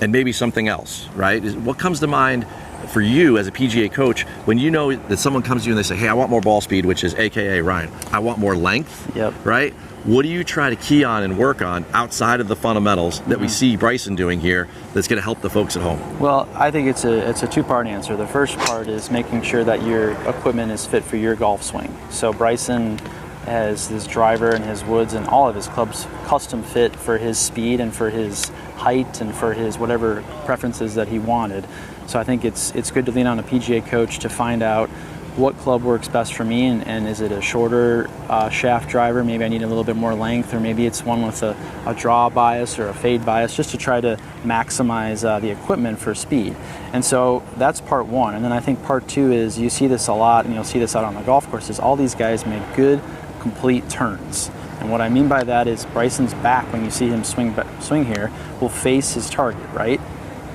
and maybe something else, right? What comes to mind for you as a PGA coach when you know that someone comes to you and they say, hey, I want more ball speed, which is AKA Ryan, I want more length, right? What do you try to key on and work on outside of the fundamentals that we see Bryson doing here that's going to help the folks at home? Well, I think it's a two-part answer. The first part is making sure that your equipment is fit for your golf swing. So Bryson has his driver and his woods and all of his clubs custom fit for his speed and for his height and for his whatever preferences that he wanted. So I think it's good to lean on a PGA coach to find out what club works best for me, and is it a shorter shaft driver? Maybe I need a little bit more length, or maybe it's one with a draw bias or a fade bias, just to try to maximize the equipment for speed. And so that's part one. And then I think part two is, you see this a lot, and you'll see this out on the golf courses, all these guys make good, complete turns. And what I mean by that is Bryson's back, when you see him swing here, will face his target, right?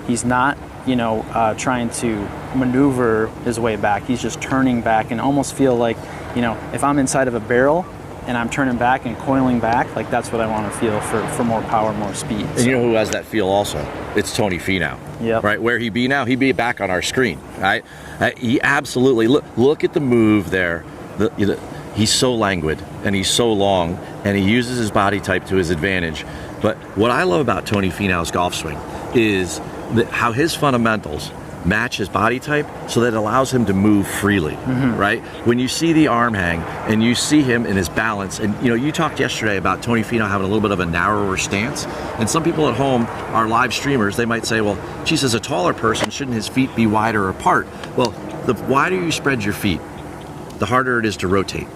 He's not trying to maneuver his way back. He's just turning back, and almost feel like, if I'm inside of a barrel and I'm turning back and coiling back, like that's what I want to feel for more power, more speed. And you know who has that feel also? It's Tony Fenau. Yep. Right? Where he be now? He'd be back on our screen, right? He absolutely, look at the move there. He's so languid and he's so long, and he uses his body type to his advantage. But what I love about Tony Finau's golf swing is how his fundamentals match his body type, so that it allows him to move freely, right? When you see the arm hang and you see him in his balance, and you talked yesterday about Tony Finau having a little bit of a narrower stance, and some people at home are live streamers, they might say, well, geez, as a taller person, shouldn't his feet be wider apart? Well, the wider you spread your feet, the harder it is to rotate,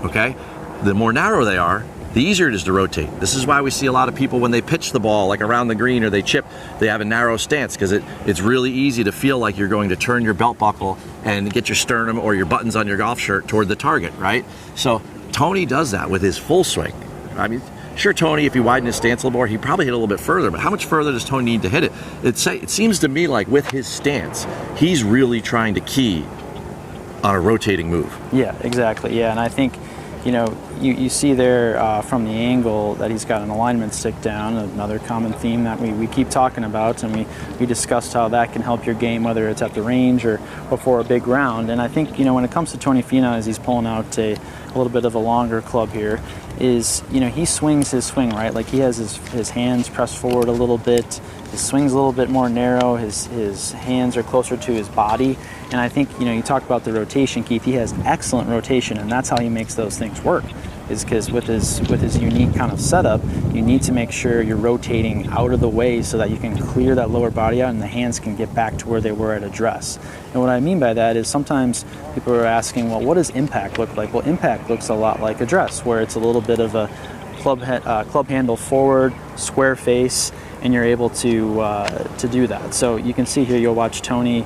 okay? The more narrow they are, the easier it is to rotate. This is why we see a lot of people when they pitch the ball, like around the green, or they chip, they have a narrow stance, because it's really easy to feel like you're going to turn your belt buckle and get your sternum or your buttons on your golf shirt toward the target, right? So Tony does that with his full swing. I mean, sure, Tony, if he widened his stance a little more, he'd probably hit a little bit further, but how much further does Tony need to hit it? It seems to me like with his stance, he's really trying to key on a rotating move. Yeah, exactly. Yeah, and I think, you see there from the angle that he's got an alignment stick down, another common theme that we keep talking about, and we discussed how that can help your game, whether it's at the range or before a big round. And I think, when it comes to Tony Finau, as he's pulling out a little bit of a longer club here, is, he swings his swing, right? Like, he has his hands pressed forward a little bit, his swing's a little bit more narrow, his hands are closer to his body. And I think, you talk about the rotation, Keith, he has excellent rotation, and that's how he makes those things work, is because with his unique kind of setup, you need to make sure you're rotating out of the way so that you can clear that lower body out and the hands can get back to where they were at address. And what I mean by that is, sometimes people are asking, well, what does impact look like? Well, impact looks a lot like address, where it's a little bit of a club handle forward, square face, and you're able to do that. So you can see here, you'll watch Tony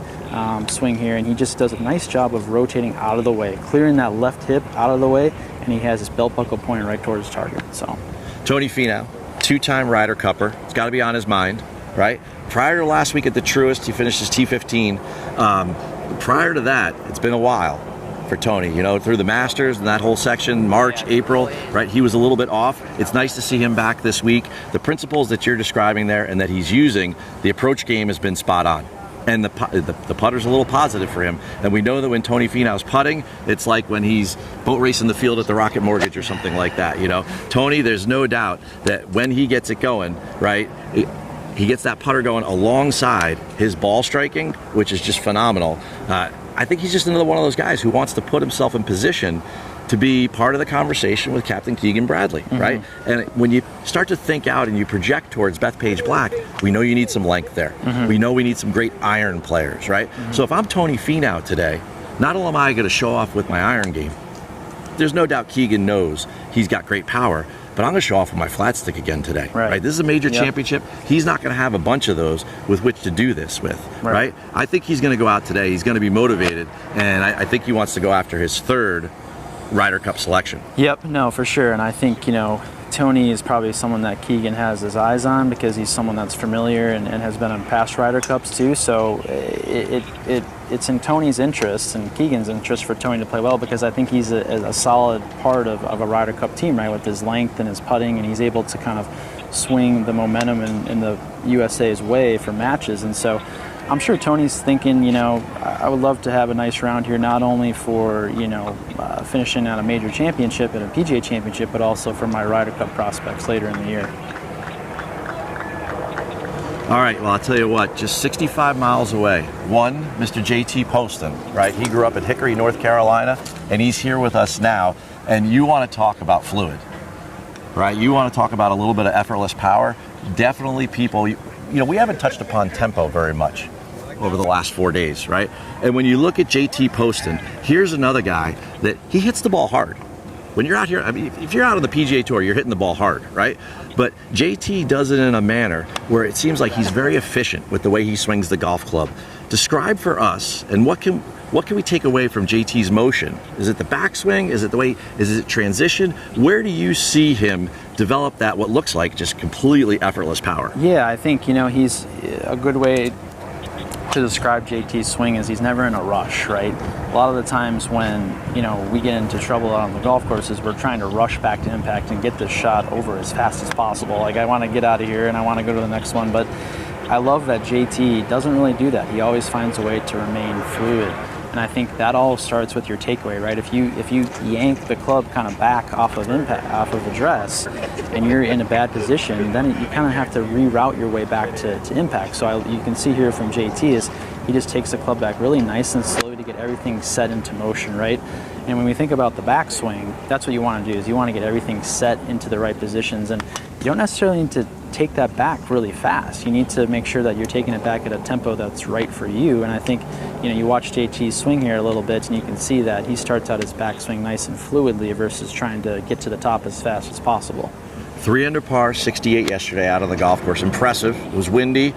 swing here, and he just does a nice job of rotating out of the way, clearing that left hip out of the way, and he has his belt buckle pointed right towards his target. So Tony Fenau, two-time Ryder Cupper. It's got to be on his mind, right? Prior to last week at the Truist, he finished his T15. Prior to that, it's been a while for Tony, through the Masters and that whole section, March, April, right? He was a little bit off. It's nice to see him back this week. The principles that you're describing there and that he's using, the approach game has been spot on. And the putter's a little positive for him. And we know that when Tony Finau's putting, it's like when he's boat racing the field at the Rocket Mortgage or something like that, Tony, there's no doubt that when he gets it going, right, he gets that putter going alongside his ball striking, which is just phenomenal. I think he's just another one of those guys who wants to put himself in position to be part of the conversation with Captain Keegan Bradley, right? And when you start to think out and you project towards Bethpage Black, we know you need some length there. We know we need some great iron players, right? So if I'm Tony Fenau today, not only am I going to show off with my iron game, there's no doubt Keegan knows he's got great power, but I'm going to show off with my flat stick again today, right? This is a major championship. He's not going to have a bunch of those with which to do this with, right? I think he's going to go out today. He's going to be motivated, and I think he wants to go after his third Ryder Cup selection. Yep, no, for sure. And I think, Tony is probably someone that Keegan has his eyes on because he's someone that's familiar and has been on past Ryder Cups too. So it's in Tony's interest and Keegan's interest for Tony to play well, because I think he's a solid part of a Ryder Cup team, right, with his length and his putting, and he's able to kind of swing the momentum in the USA's way for matches. And so I'm sure Tony's thinking, I would love to have a nice round here, not only for, finishing at a major championship and a PGA Championship, but also for my Ryder Cup prospects later in the year. All right, well, I'll tell you what, just 65 miles away, Mr. JT Poston, right? He grew up in Hickory, North Carolina, and he's here with us now. And you want to talk about fluid, right? You want to talk about a little bit of effortless power. Definitely people, we haven't touched upon tempo very much over the last 4 days, right? And when you look at JT Poston, here's another guy that he hits the ball hard. When you're out here, I mean, if you're out on the PGA Tour, you're hitting the ball hard, right? But JT does it in a manner where it seems like he's very efficient with the way he swings the golf club. Describe for us, and what can we take away from JT's motion? Is it the backswing? Is it transition? Where do you see him develop that, what looks like just completely effortless power? Yeah, I think, he's a good way to describe JT's swing is he's never in a rush, right? A lot of the times when, we get into trouble out on the golf courses, we're trying to rush back to impact and get this shot over as fast as possible. Like, I want to get out of here and I want to go to the next one, but I love that JT doesn't really do that. He always finds a way to remain fluid. And I think that all starts with your takeaway, right? If you yank the club kind of back off of address, and you're in a bad position, then you kind of have to reroute your way back to impact. So you can see here from JT is he just takes the club back really nice and slowly to get everything set into motion, right? And when we think about the backswing, that's what you want to do, is you want to get everything set into the right positions. And you don't necessarily need to take that back really fast. You need to make sure that you're taking it back at a tempo that's right for you. And I think, you watch JT swing here a little bit and you can see that he starts out his backswing nice and fluidly versus trying to get to the top as fast as possible. 3 under par, 68 yesterday out on the golf course. Impressive. It was windy.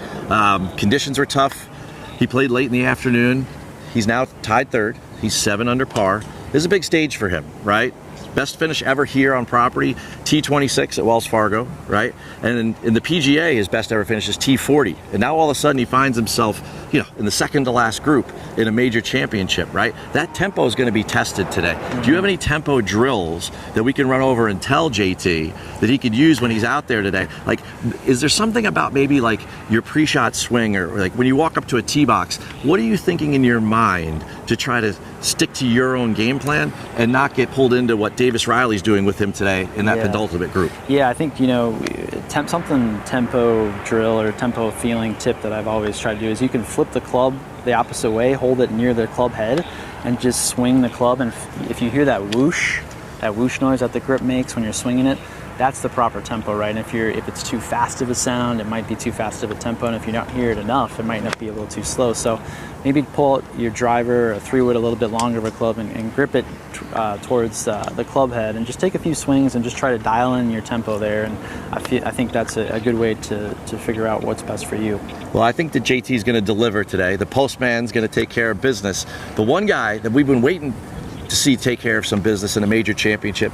Conditions were tough. He played late in the afternoon. He's now tied third. He's 7 under par. This is a big stage for him, right? Best finish ever here on property, T26 at Wells Fargo, right? And in the PGA, his best ever finish is T40. And now all of a sudden he finds himself, in the second to last group in a major championship, right? That tempo is going to be tested today. Mm-hmm. Do you have any tempo drills that we can run over and tell JT that he could use when he's out there today? Like, is there something about maybe like your pre-shot swing, or like when you walk up to a tee box, what are you thinking in your mind to try to stick to your own game plan and not get pulled into what Davis Riley's doing with him today in that penultimate group? Yeah, I think, something tempo drill or tempo feeling tip that I've always tried to do is you can flip the club the opposite way, hold it near the club head, and just swing the club. And if you hear that whoosh noise that the grip makes when you're swinging it, that's the proper tempo, right? And if it's too fast of a sound, it might be too fast of a tempo, and if you don't hear it enough, it might not be a little too slow. So maybe pull out your driver or 3-wood a little bit longer of a club and grip it towards the club head, and just take a few swings and just try to dial in your tempo there. And I think that's a good way to figure out what's best for you. Well, I think that JT is going to deliver today. The postman's going to take care of business. The one guy that we've been waiting to see take care of some business in a major championship,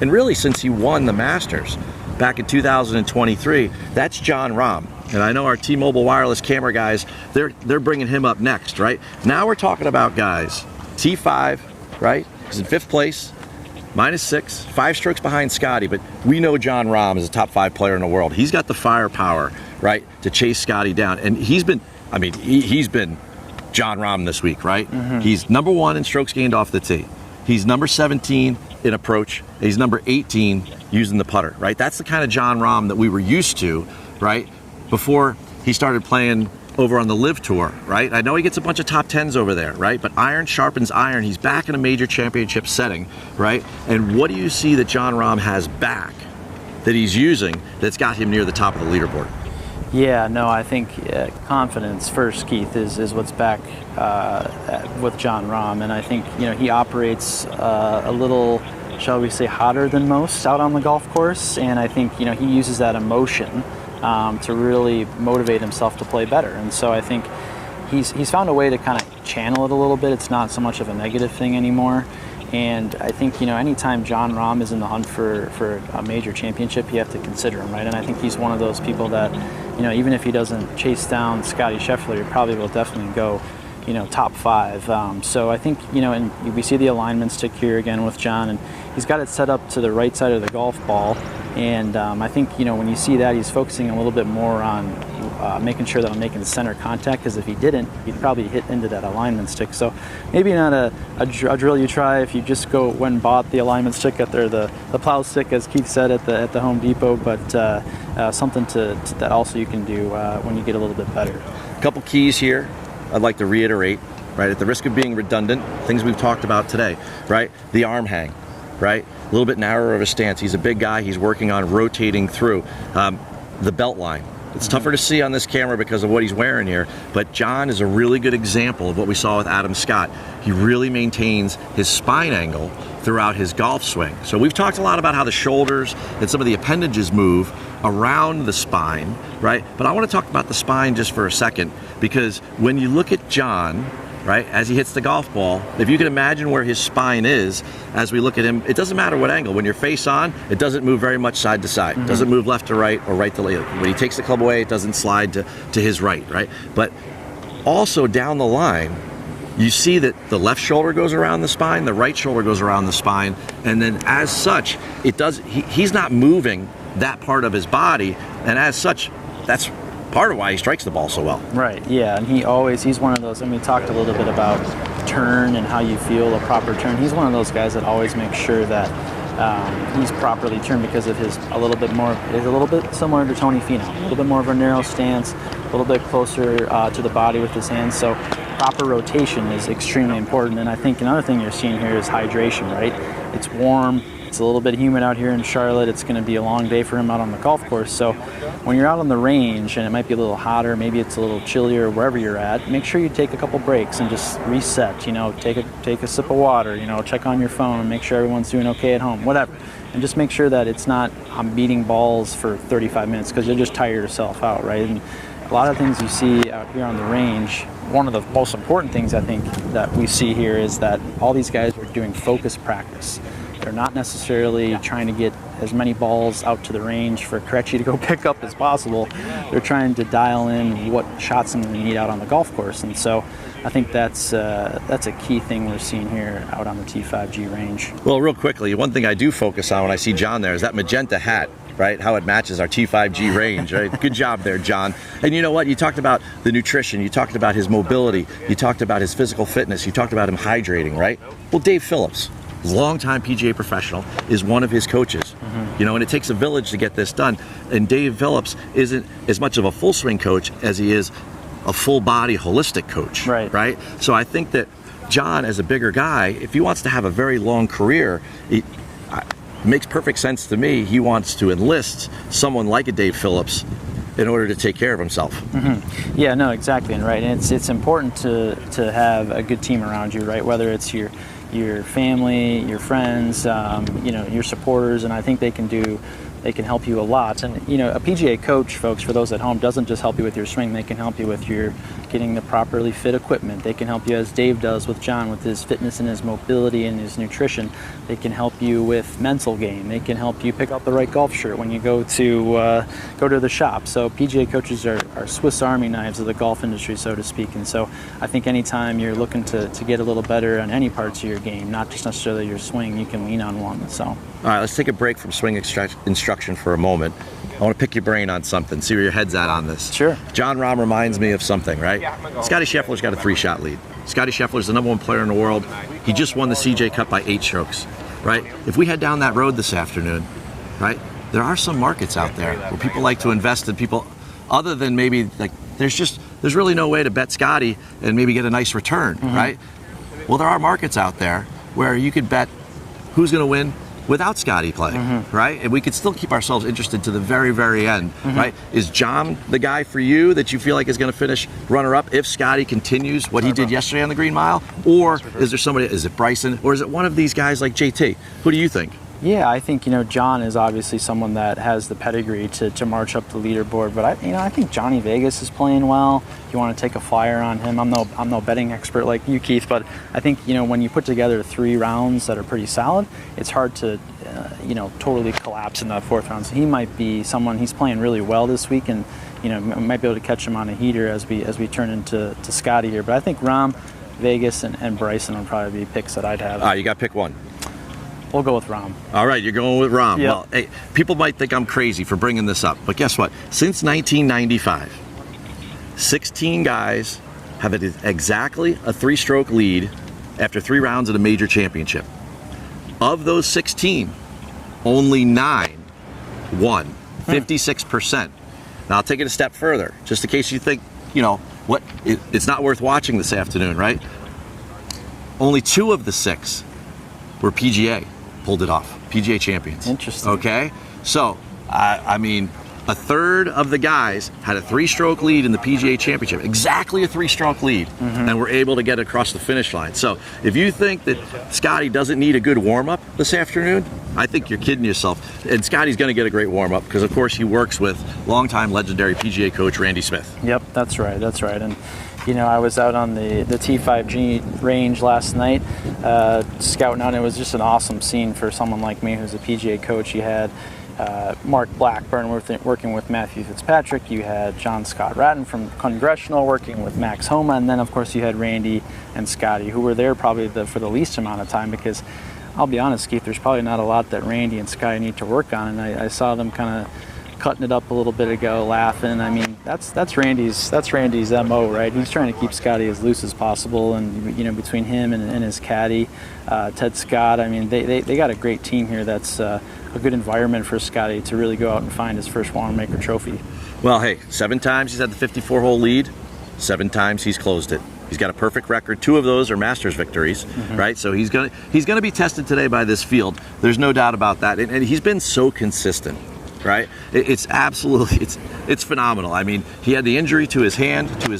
and really since he won the Masters back in 2023, that's Jon Rahm. And I know our T-Mobile wireless camera guys, they're bringing him up next, right? Now we're talking about guys, T5, right? He's in 5th place, -6, 5 strokes behind Scotty, but we know Jon Rahm is a top 5 player in the world. He's got the firepower, right, to chase Scotty down. And he's been Jon Rahm this week, right? Mm-hmm. He's number 1 in strokes gained off the tee. He's number 17 in approach. He's number 18 using the putter, right? That's the kind of Jon Rahm that we were used to, right, before he started playing over on the Live Tour, right? I know he gets a bunch of top 10s over there, right? But iron sharpens iron. He's back in a major championship setting, right? And what do you see that Jon Rahm has back that he's using that's got him near the top of the leaderboard? Yeah, no, I think confidence first, Keith, is what's back with Jon Rahm. And I think, he operates a little, shall we say, hotter than most out on the golf course. And I think, he uses that emotion to really motivate himself to play better. And so I think he's found a way to kind of channel it a little bit. It's not so much of a negative thing anymore. And I think, anytime Jon Rahm is in the hunt for a major championship, you have to consider him, right? And I think he's one of those people that, even if he doesn't chase down Scottie Scheffler, he probably will definitely go, top 5. So I think, and we see the alignment stick here again with Jon, and he's got it set up to the right side of the golf ball. And I think, when you see that, he's focusing a little bit more on making sure that I'm making the center contact, because if he didn't, he'd probably hit into that alignment stick. So maybe not a drill you try if you just went and bought the alignment stick at the plow stick, as Keith said, at the Home Depot, but something that also you can do when you get a little bit better. A couple keys here I'd like to reiterate, right? At the risk of being redundant, things we've talked about today, right? The arm hang, right? A little bit narrower of a stance. He's a big guy. He's working on rotating through. The belt line. It's tougher to see on this camera because of what he's wearing here, but Jon is a really good example of what we saw with Adam Scott. He really maintains his spine angle throughout his golf swing. So we've talked a lot about how the shoulders and some of the appendages move around the spine, right? But I want to talk about the spine just for a second, because when you look at Jon, right, as he hits the golf ball, if you can imagine where his spine is as we look at him, it doesn't matter what angle. When you're face on, it doesn't move very much side to side. It doesn't move left to right or right to left. When he takes the club away, it doesn't slide to his right, right? But also down the line, you see that the left shoulder goes around the spine, the right shoulder goes around the spine, and then as such, he's not moving that part of his body, and as such, that's part of why he strikes the ball so well. Right, yeah, and he's one of those, and we talked a little bit about turn and how you feel a proper turn. He's one of those guys that always makes sure that he's properly turned because of his a little bit similar to Tony Fenau, a little bit more of a narrow stance, a little bit closer to the body with his hands. So proper rotation is extremely important. And I think another thing you're seeing here is hydration, right? It's warm. It's a little bit humid out here in Charlotte. It's going to be a long day for him out on the golf course. So when you're out on the range and it might be a little hotter, maybe it's a little chillier wherever you're at, make sure you take a couple breaks and just reset. Take a sip of water. Check on your phone and make sure everyone's doing okay at home. Whatever, and just make sure that it's not I'm beating balls for 35 minutes, because you'll just tire yourself out, right? And a lot of things you see out here on the range. One of the most important things I think that we see here is that all these guys are doing focus practice. They're not necessarily trying to get as many balls out to the range for Krejci to go pick up as possible. They're trying to dial in what shots they need out on the golf course. And so I think that's a key thing we're seeing here out on the T5G range. Well, real quickly, one thing I do focus on when I see Jon there is that magenta hat, right? How it matches our T5G range, right? Good job there, Jon. And you know what? You talked about the nutrition. You talked about his mobility. You talked about his physical fitness. You talked about him hydrating, right? Well, Dave Phillips, longtime PGA professional, is one of his coaches. And it takes a village to get this done. And Dave Phillips isn't as much of a full swing coach as he is a full body holistic coach. Right? So I think that Jon, as a bigger guy, if he wants to have a very long career, it makes perfect sense to me. He wants to enlist someone like a Dave Phillips in order to take care of himself. Yeah, no, exactly, and right. And it's important to have a good team around you, right? Whether it's your family, your friends, your supporters, and I think they can help you a lot. And a PGA coach, folks, for those at home, doesn't just help you with your swing. They can help you with your getting the properly fit equipment. They can help you, as Dave does with Jon, with his fitness and his mobility and his nutrition. They can help you with mental game. They can help you pick out the right golf shirt when you go to the shop. So PGA coaches are Swiss Army knives of the golf industry, so to speak. And so I think anytime you're looking to get a little better on any parts of your game, not just necessarily your swing, you can lean on one. So all right, let's take a break from swing instruction for a moment. I want to pick your brain on something, see where your head's at on this. Sure. Jon Rahm reminds me of something, right? Scottie Scheffler's got a 3-shot lead. Scottie Scheffler's the #1 player in the world. He just won the CJ Cup by 8 strokes, right? If we head down that road this afternoon, right, there are some markets out there where people like to invest in people other than maybe, like, there's really no way to bet Scottie and maybe get a nice return, right? Well, there are markets out there where you could bet who's going to win without Scottie playing, right? And we could still keep ourselves interested to the very, very end, right? Is Jon the guy for you that you feel like is going to finish runner-up if Scottie continues what he did yesterday on the Green Mile? Or is there somebody, is it Bryson, or is it one of these guys like JT? Who do you think? Yeah, I think, John is obviously someone that has the pedigree to march up the leaderboard, but I think Johnny Vegas is playing well. You want to take a flyer on him. I'm no betting expert like you, Keith, but I think, when you put together 3 rounds that are pretty solid, it's hard to, totally collapse in that 4th round. So he might be someone, he's playing really well this week, and, might be able to catch him on a heater as we turn into Scotty here. But I think Rahm, Vegas, and Bryson would probably be picks that I'd have. You got to pick one. We'll go with Rahm. All right, you're going with Rahm. Yep. Well, hey, people might think I'm crazy for bringing this up, but guess what? Since 1995, 16 guys have exactly a 3-stroke lead after 3 rounds at a major championship. Of those 16, only 9 won, 56%. Now, I'll take it a step further, just in case you think, it's not worth watching this afternoon, right? Only 2 of the 6 were PGA. Pulled it off. PGA champions. Interesting. Okay? So, a third of the guys had a 3-stroke lead in the PGA Championship. Exactly a 3-stroke lead. And were able to get across the finish line. So, if you think that Scotty doesn't need a good warm-up this afternoon, I think you're kidding yourself. And Scotty's going to get a great warm-up because, of course, he works with longtime legendary PGA coach Randy Smith. Yep, that's right. And I was out on the T5G range last night scouting out. It was just an awesome scene for someone like me who's a PGA coach. You had Mark Blackburn working with Matthew Fitzpatrick. You had John Scott Ratton from Congressional working with Max Homa. And then, of course, you had Randy and Scotty, who were there probably for the least amount of time because, I'll be honest, Keith, there's probably not a lot that Randy and Scotty need to work on. And I saw them kind of cutting it up a little bit ago, laughing. That's Randy's MO, right? He's trying to keep Scotty as loose as possible, and between him and his caddy, Ted Scott, they got a great team here. That's a good environment for Scotty to really go out and find his first Wanamaker Trophy. Well, hey, 7 times he's had the 54-hole lead. 7 times he's closed it. He's got a perfect record. 2 of those are Masters victories, right? So he's gonna be tested today by this field. There's no doubt about that. And he's been so consistent. Right? It's absolutely, it's phenomenal. He had the injury to his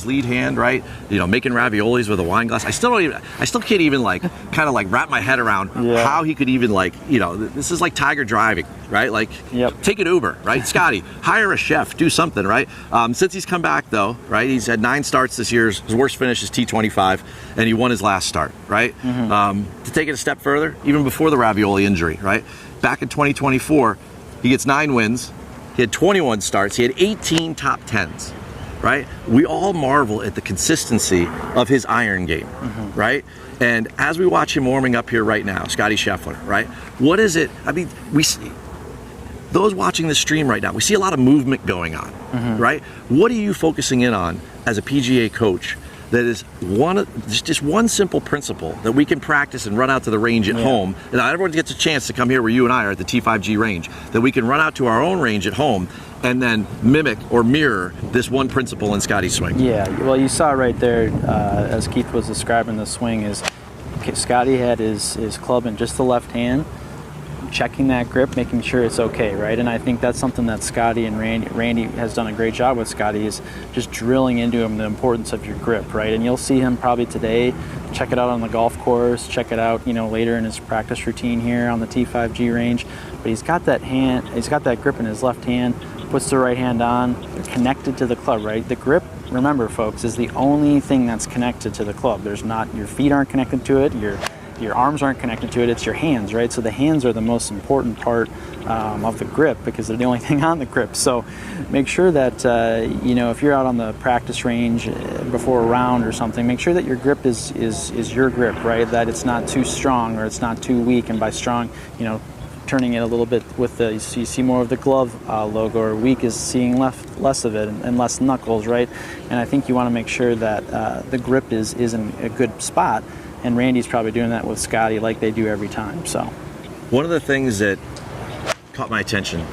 lead hand, right? Making raviolis with a wine glass. I still can't even wrap my head around how he could even this is like Tiger driving, right? Take an Uber, right? Scotty, hire a chef, do something, right? Since he's come back though, right? He's had 9 starts this year. His worst finish is T25, and he won his last start, right? To take it a step further, even before the ravioli injury, right? Back in 2024, he gets 9 wins. He had 21 starts. He had 18 top 10s, right? We all marvel at the consistency of his iron game, right? And as we watch him warming up here right now, Scotty Scheffler, right? What is it? We see, those watching the stream right now, we see a lot of movement going on, right? What are you focusing in on as a PGA coach that is just one simple principle that we can practice and run out to the range at home. And everyone gets a chance to come here where you and I are at the T5G range, that we can run out to our own range at home and then mimic or mirror this one principle in Scotty's swing. Yeah, well, you saw right there, as Keith was describing the swing, is Scotty had his club in just the left hand, checking that grip, making sure it's okay, right? And I think that's something that Scotty and Randy has done a great job with. Scotty is just drilling into him the importance of your grip, right? And you'll see him probably today, check it out on the golf course, check it out, later in his practice routine here on the T5G range. But he's got that grip in his left hand, puts the right hand on, connected to the club, right? The grip, remember folks, is the only thing that's connected to the club. There's not, your feet aren't connected to it, your arms aren't connected to it, it's your hands, right? So the hands are the most important part of the grip because they're the only thing on the grip. So make sure that, if you're out on the practice range before a round or something, make sure that your grip is your grip, right? That it's not too strong or it's not too weak. And by strong, turning it a little bit with you see more of the glove logo, or weak is seeing less of it and less knuckles, right? And I think you want to make sure that the grip is in a good spot. And Randy's probably doing that with Scotty like they do every time. So, one of the things that caught my attention,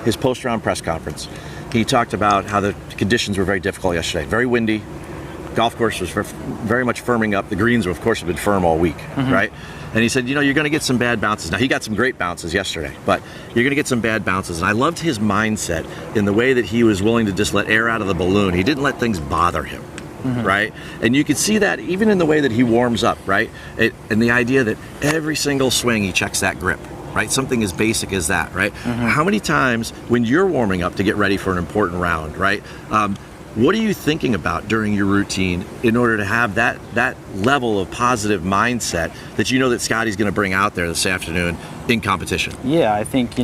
his post-round press conference, he talked about how the conditions were very difficult yesterday. Very windy. Golf course was very much firming up. The greens, of course, have been firm all week, right? And he said, you're going to get some bad bounces. Now, he got some great bounces yesterday, but you're going to get some bad bounces. And I loved his mindset in the way that he was willing to just let air out of the balloon. He didn't let things bother him. Right? And you can see that even in the way that he warms up, right? And the idea that every single swing he checks that grip, right? Something as basic as that, right? How many times when you're warming up to get ready for an important round, right? What are you thinking about during your routine in order to have that level of positive mindset that you know that Scotty's going to bring out there this afternoon in competition? Yeah, I think,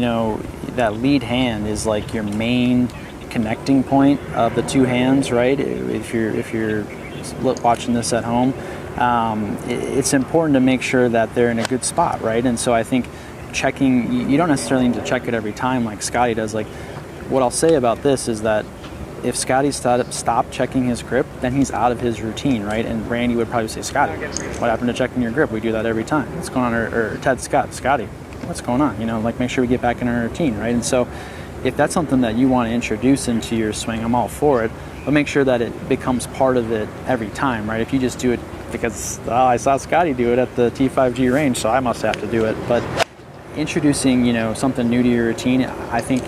that lead hand is like your main connecting point of the two hands, right? If you're watching this at home, it's important to make sure that they're in a good spot, right? And so I think checking, you don't necessarily need to check it every time like Scotty does. Like, what I'll say about this is that if Scotty stopped checking his grip, then he's out of his routine, right? And Randy would probably say, Scotty, what happened to checking your grip? We do that every time. What's going on? Or Ted Scott, Scotty, what's going on? Make sure we get back in our routine, right? And so if that's something that you want to introduce into your swing, I'm all for it, but make sure that it becomes part of it every time, right? If you just do it because, I saw Scotty do it at the T5G range, so I must have to do it. But introducing, something new to your routine, I think,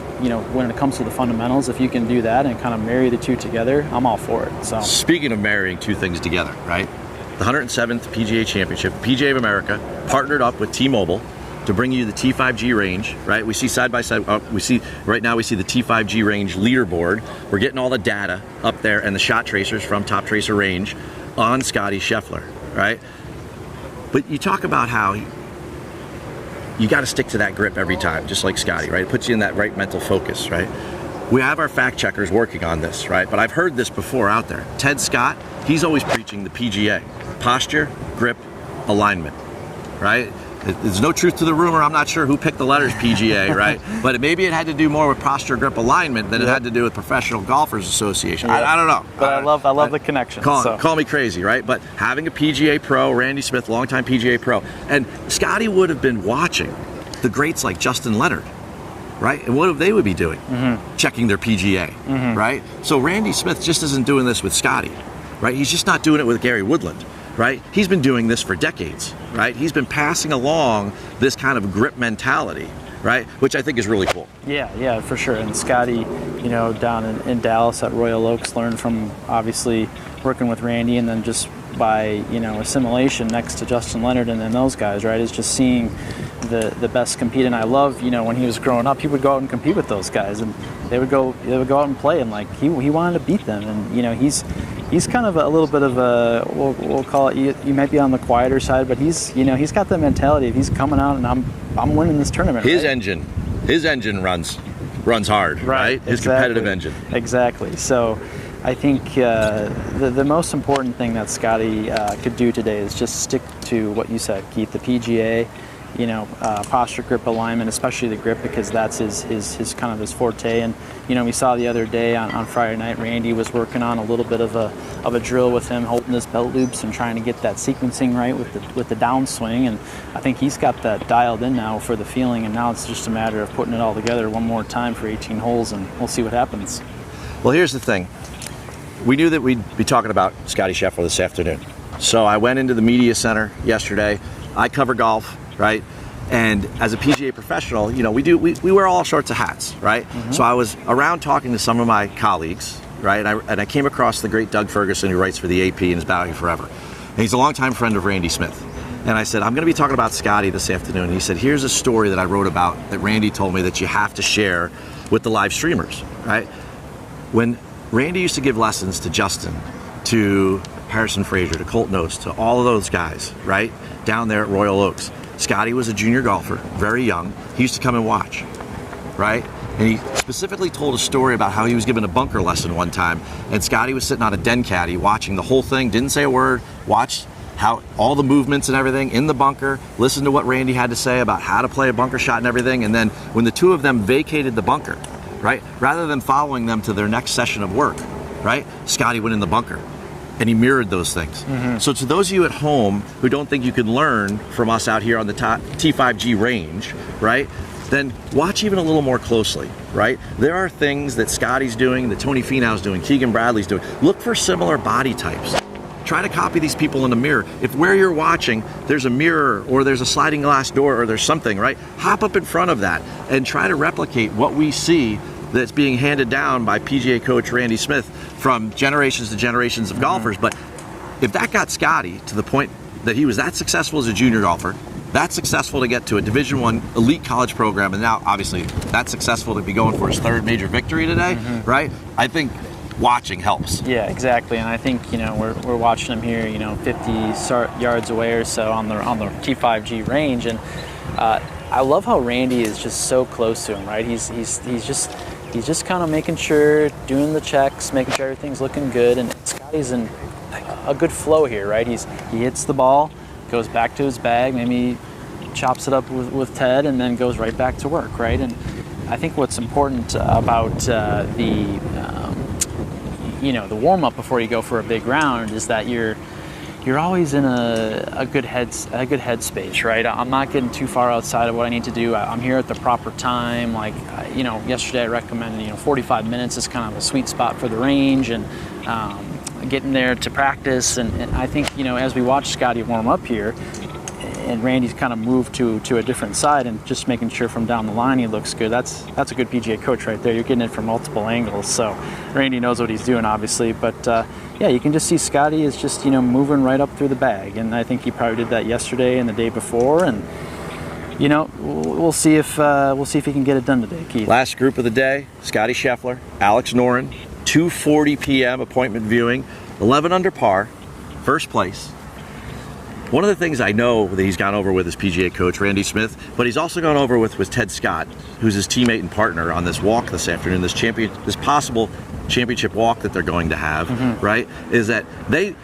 when it comes to the fundamentals, if you can do that and kind of marry the two together, I'm all for it. So speaking of marrying two things together, right? The 107th PGA Championship, PGA of America partnered up with T-Mobile to bring you the T5G range, right? We see side by side, right now we see the T5G range leaderboard. We're getting all the data up there and the shot tracers from Top Tracer Range on Scotty Scheffler, right? But you talk about how you got to stick to that grip every time, just like Scotty, right? It puts you in that right mental focus, right? We have our fact checkers working on this, right? But I've heard this before out there. Ted Scott, he's always preaching the PGA. Posture, grip, alignment, right? There's no truth to the rumor. I'm not sure who picked the letters PGA, right? But maybe it had to do more with posture, grip, alignment than it had to do with Professional Golfers Association. I don't know. But I love the connection. Call me crazy, right? But having a PGA pro, Randy Smith, longtime PGA pro, and Scotty would have been watching the greats like Justin Leonard, right? And what they would be doing? Checking their PGA, right? So Randy Smith just isn't doing this with Scotty, right? He's just not doing it with Gary Woodland. Right? He's been doing this for decades, right? He's been passing along this kind of grip mentality, right? Which I think is really cool. Yeah, for sure. And Scotty, down in Dallas at Royal Oaks, learned from obviously working with Randy, and then just by, assimilation next to Justin Leonard and then those guys, right? Is just seeing the best compete. And I love, when he was growing up, he would go out and compete with those guys, and they would go out and play, and like he wanted to beat them. And he's kind of a little bit of a, we'll call it, you might be on the quieter side, but he's got the mentality of he's coming out and I'm winning this tournament. His engine runs hard, right? His competitive engine. Exactly. So I think the most important thing that Scotty could do today is just stick to what you said, Keith, the PGA, posture, grip, alignment, especially the grip, because that's his kind of his forte. And we saw the other day on Friday night, Randy was working on a little bit of a drill with him, holding his belt loops and trying to get that sequencing right with the downswing. And I think he's got that dialed in now for the feeling. And now it's just a matter of putting it all together one more time for 18 holes, and we'll see what happens. Well, here's the thing. We knew that we'd be talking about Scotty Scheffler this afternoon. So I went into the media center yesterday. I cover golf, right? And as a PGA professional, we wear all sorts of hats, right? So I was around talking to some of my colleagues, right? And I came across the great Doug Ferguson, who writes for the AP and is bowing forever. And he's a longtime friend of Randy Smith. And I said, I'm going to be talking about Scotty this afternoon. And he said, here's a story that I wrote about that Randy told me that you have to share with the live streamers, right? When Randy used to give lessons to Justin, to Harrison Frazier, to Colt Knost, to all of those guys, right? Down there at Royal Oaks. Scotty was a junior golfer, very young. He used to come and watch, right? And he specifically told a story about how he was given a bunker lesson one time, and Scotty was sitting on a den caddy watching the whole thing, didn't say a word, watched how all the movements and everything in the bunker, listened to what Randy had to say about how to play a bunker shot and everything, and then when the two of them vacated the bunker, right, rather than following them to their next session of work, right, Scotty went in the bunker. And he mirrored those things. So to those of you at home who don't think you can learn from us out here on the T5G range, right, then watch even a little more closely, right? There are things that Scotty's doing, that Tony Finau's doing, Keegan Bradley's doing. Look for similar body types. Try to copy these people in the mirror. If where you're watching, there's a mirror or there's a sliding glass door or there's something, right? Hop up in front of that and try to replicate what we see that's being handed down by PGA coach Randy Smith from generations to generations of golfers. But if that got Scotty to the point that he was that successful as a junior golfer, That's successful to get to a Division I elite college program, and now obviously that's successful to be going for his third major victory today, right? I think watching helps. Yeah, exactly. And I think we're watching him here, 50 yards away or so on the T5G range, and I love how Randy is just so close to him, right? He's just kind of making sure, doing the checks, making sure everything's looking good, and Scotty's in a good flow here, right? He hits the ball, goes back to his bag, maybe chops it up with Ted, and then goes right back to work, right? And I think what's important about the warm-up before you go for a big round is that you're always in a good headspace, right? I'm not getting too far outside of what I need to do. I'm here at the proper time. Like, yesterday I recommended, 45 minutes is kind of a sweet spot for the range, and getting there to practice. And I think, as we watch Scotty warm up here, and Randy's kind of moved to a different side and just making sure from down the line he looks good. That's a good PGA coach right there. You're getting it from multiple angles. So Randy knows what he's doing, obviously. But yeah, you can just see Scotty is just moving right up through the bag, and I think he probably did that yesterday and the day before. And we'll see if he can get it done today, Keith. Last group of the day: Scotty Scheffler, Alex Noren, 2:40 p.m. appointment viewing, 11 under par, first place. One of the things I know that he's gone over with his PGA coach, Randy Smith, but he's also gone over with Ted Scott, who's his teammate and partner on this walk this afternoon, this possible championship walk that they're going to have, right, is that to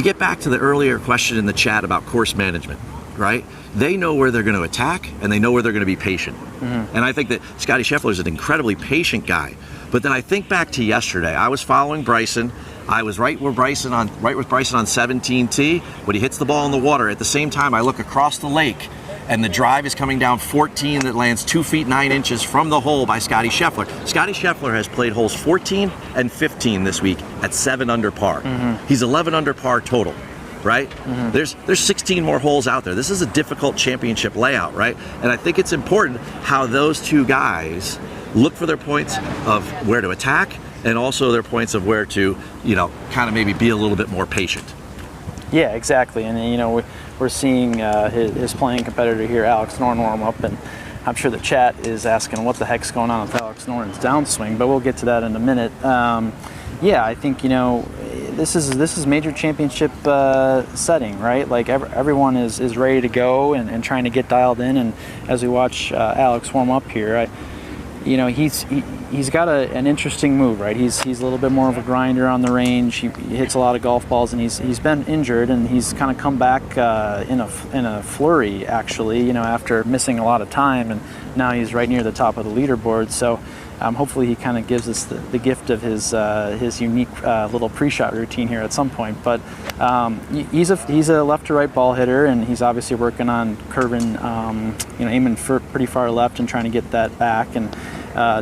get back to the earlier question in the chat about course management, right, they know where they're going to attack and they know where they're going to be patient. And I think that Scotty Scheffler is an incredibly patient guy. But then I think back to yesterday. I was following Bryson. I was right with Bryson on 17T when he hits the ball in the water. At the same time, I look across the lake, and the drive is coming down 14 that lands 2 feet 9 inches from the hole by Scotty Scheffler. Scotty Scheffler has played holes 14 and 15 this week at 7 under par. He's 11 under par total, right? There's 16 more holes out there. This is a difficult championship layout, right? And I think it's important how those two guys look for their points of where to attack, and also their points of where to, kind of maybe be a little bit more patient. Yeah, exactly. And, we're seeing his playing competitor here, Alex Noren, warm up, and I'm sure the chat is asking what the heck's going on with Alex Noren's downswing, but we'll get to that in a minute. Yeah, I think, this is major championship setting, right? Like everyone is ready to go and trying to get dialed in. And as we watch Alex warm up here, he's got an interesting move, right? He's a little bit more of a grinder on the range. He hits a lot of golf balls, and he's been injured, and he's kind of come back in a flurry, actually, after missing a lot of time, and now he's right near the top of the leaderboard. So hopefully he kind of gives us the gift of his unique little pre-shot routine here at some point. But he's a left to right ball hitter, and he's obviously working on curving, aiming for pretty far left and trying to get that back and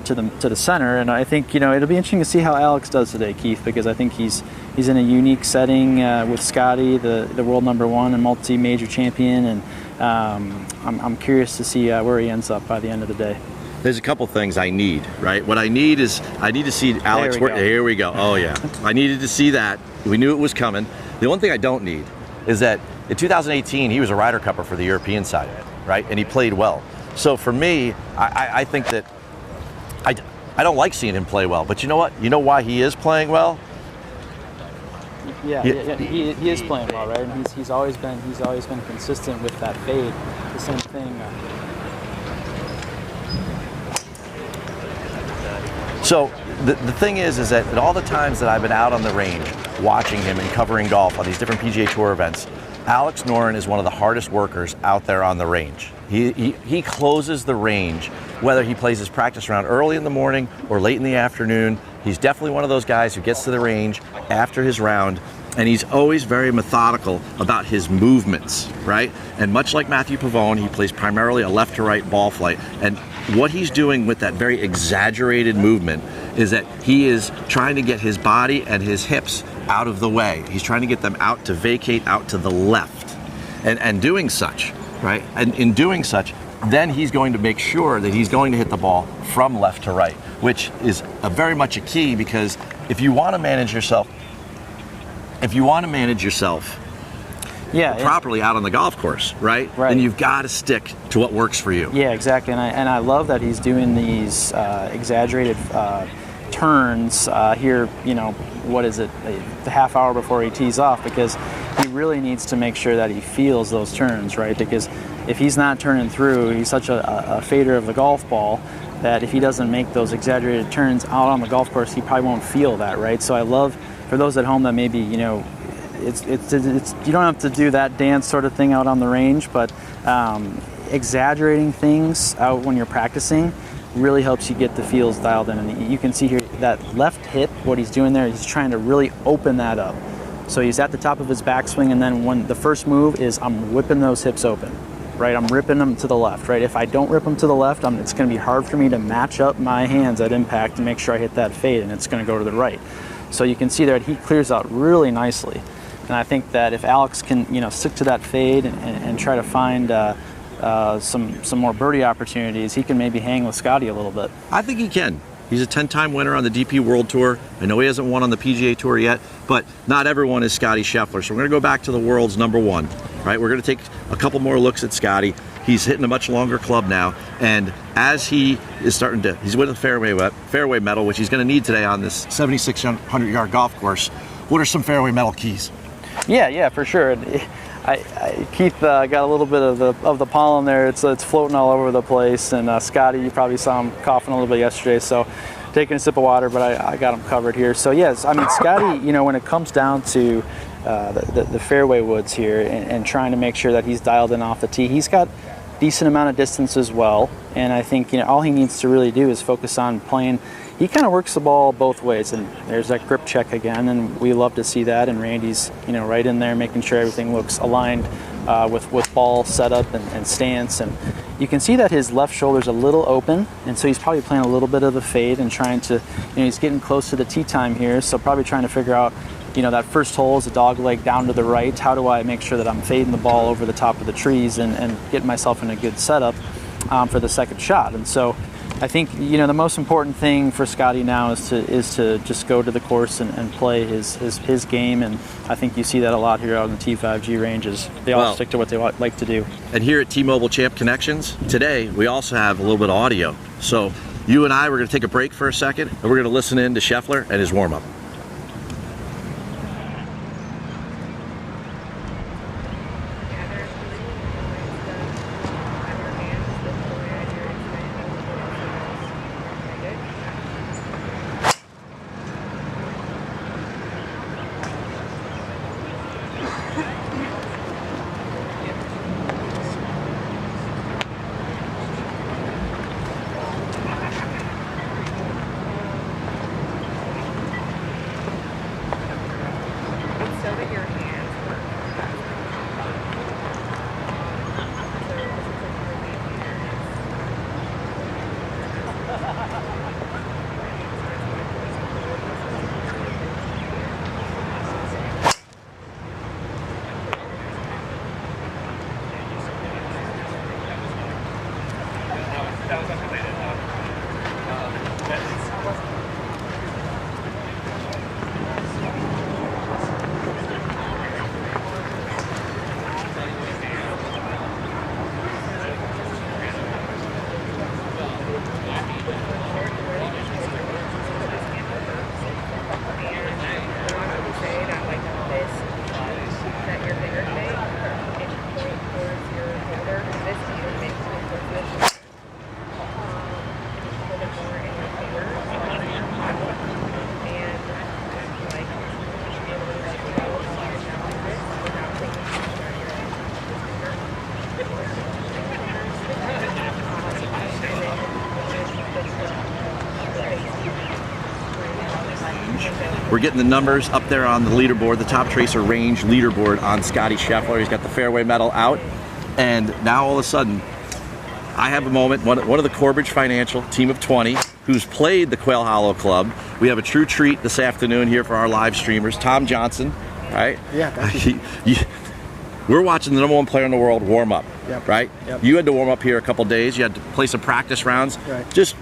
to the center. And I think it'll be interesting to see how Alex does today, Keith, because I think he's in a unique setting with Scotty, the world #1 and multi-major champion, and I'm curious to see where he ends up by the end of the day. There's a couple things I need, right? What I need is I need to see Alex. Here we go. Oh yeah, I needed to see that. We knew it was coming. The one thing I don't need is that in 2018 he was a Ryder Cupper for the European side, right? And he played well. So for me, I think that I don't like seeing him play well. But you know what? You know why he is playing well? Yeah, he is playing well, right? And he's always been consistent with that fade. The same thing. So the thing is that all the times that I've been out on the range watching him and covering golf on these different PGA Tour events, Alex Noren is one of the hardest workers out there on the range. He closes the range, whether he plays his practice round early in the morning or late in the afternoon. He's definitely one of those guys who gets to the range after his round, and he's always very methodical about his movements, right? And much like Matthew Pavone, he plays primarily a left to right ball flight. And what he's doing with that very exaggerated movement is that he is trying to get his body and his hips out of the way. He's trying to get them out to vacate out to the left. And doing such, right? And in doing such, then he's going to make sure that he's going to hit the ball from left to right, which is very much a key, because if you want to manage yourself, Yeah, properly out on the golf course, right? Right. Then you've got to stick to what works for you. Yeah, exactly. And I love that he's doing these exaggerated turns here, you know, what is it, the half hour before he tees off, because he really needs to make sure that he feels those turns, right? Because if he's not turning through, he's such a fader of the golf ball that if he doesn't make those exaggerated turns out on the golf course, he probably won't feel that, right? So I love, for those at home that maybe, you know, it's you don't have to do that dance sort of thing out on the range, but exaggerating things out when you're practicing really helps you get the feels dialed in. And you can see here that left hip, what he's doing there, he's trying to really open that up. So he's at the top of his backswing, and then when the first move is I'm whipping those hips open, right? I'm ripping them to the left, right? If I don't rip them to the left, it's going to be hard for me to match up my hands at impact to make sure I hit that fade, and it's going to go to the right. So you can see there he clears out really nicely. And I think that if Alex can, you know, stick to that fade and try to find some more birdie opportunities, he can maybe hang with Scotty a little bit. I think he can. He's a 10-time winner on the DP World Tour. I know he hasn't won on the PGA Tour yet, but not everyone is Scotty Scheffler. So we're going to go back to the world's number one, right? We're going to take a couple more looks at Scotty. He's hitting a much longer club now, and as he is starting to, he's winning the fairway medal, which he's going to need today on this 7,600-yard golf course. What are some fairway medal keys? Yeah, for sure. Keith got a little bit of the pollen there. It's floating all over the place, and Scotty, you probably saw him coughing a little bit yesterday, so taking a sip of water, but I got him covered here. So yes, I mean, Scotty, you know, when it comes down to the fairway woods here and trying to make sure that he's dialed in off the tee, he's got decent amount of distance as well, and I think, you know, all he needs to really do is focus on playing. He kind of works the ball both ways, and there's that grip check again, and we love to see that. And Randy's, you know, right in there making sure everything looks aligned with ball setup and stance. And you can see that his left shoulder's a little open, and so he's probably playing a little bit of a fade and trying to, you know, he's getting close to the tee time here, so probably trying to figure out, you know, that first hole is a dog leg down to the right. How do I make sure that I'm fading the ball over the top of the trees and getting myself in a good setup for the second shot? And so I think, you know, the most important thing for Scotty now is to just go to the course and play his game, and I think you see that a lot here out in the T5G ranges. They all stick to what they like to do. And here at T-Mobile Champ Connections, today we also have a little bit of audio. So you and I, we're going to take a break for a second, and we're going to listen in to Scheffler and his warm-up. We're getting the numbers up there on the leaderboard, the Top Tracer Range leaderboard on Scotty Scheffler. He's got the fairway medal out, and now all of a sudden, I have a moment. One of the Corbridge Financial team of 20, who's played the Quail Hollow Club. We have a true treat this afternoon here for our live streamers. Tom Johnson, right? Yeah, thank you. We're watching the number one player in the world warm up, Yep. right? Yep. You had to warm up here a couple days. You had to play some practice rounds. Right. Just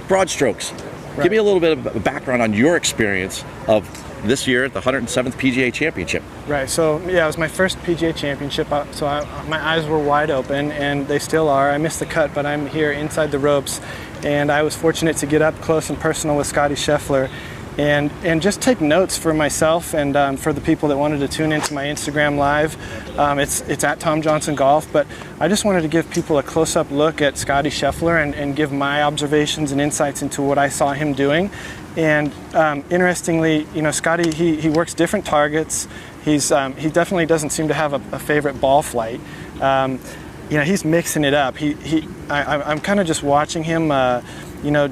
broad strokes. Right. Give me a little bit of a background on your experience of this year at the 107th PGA Championship. Right. So yeah, it was my first PGA Championship. So my eyes were wide open, and they still are. I missed the cut, but I'm here inside the ropes, and I was fortunate to get up close and personal with Scotty Scheffler, and just take notes for myself and for the people that wanted to tune into my Instagram live. It's at Tom Johnson Golf, but I just wanted to give people a close-up look at Scotty Scheffler and give my observations and insights into what I saw him doing. And interestingly, Scotty, he works different targets. He definitely doesn't seem to have a favorite ball flight. He's mixing it up. I'm kind of just watching him,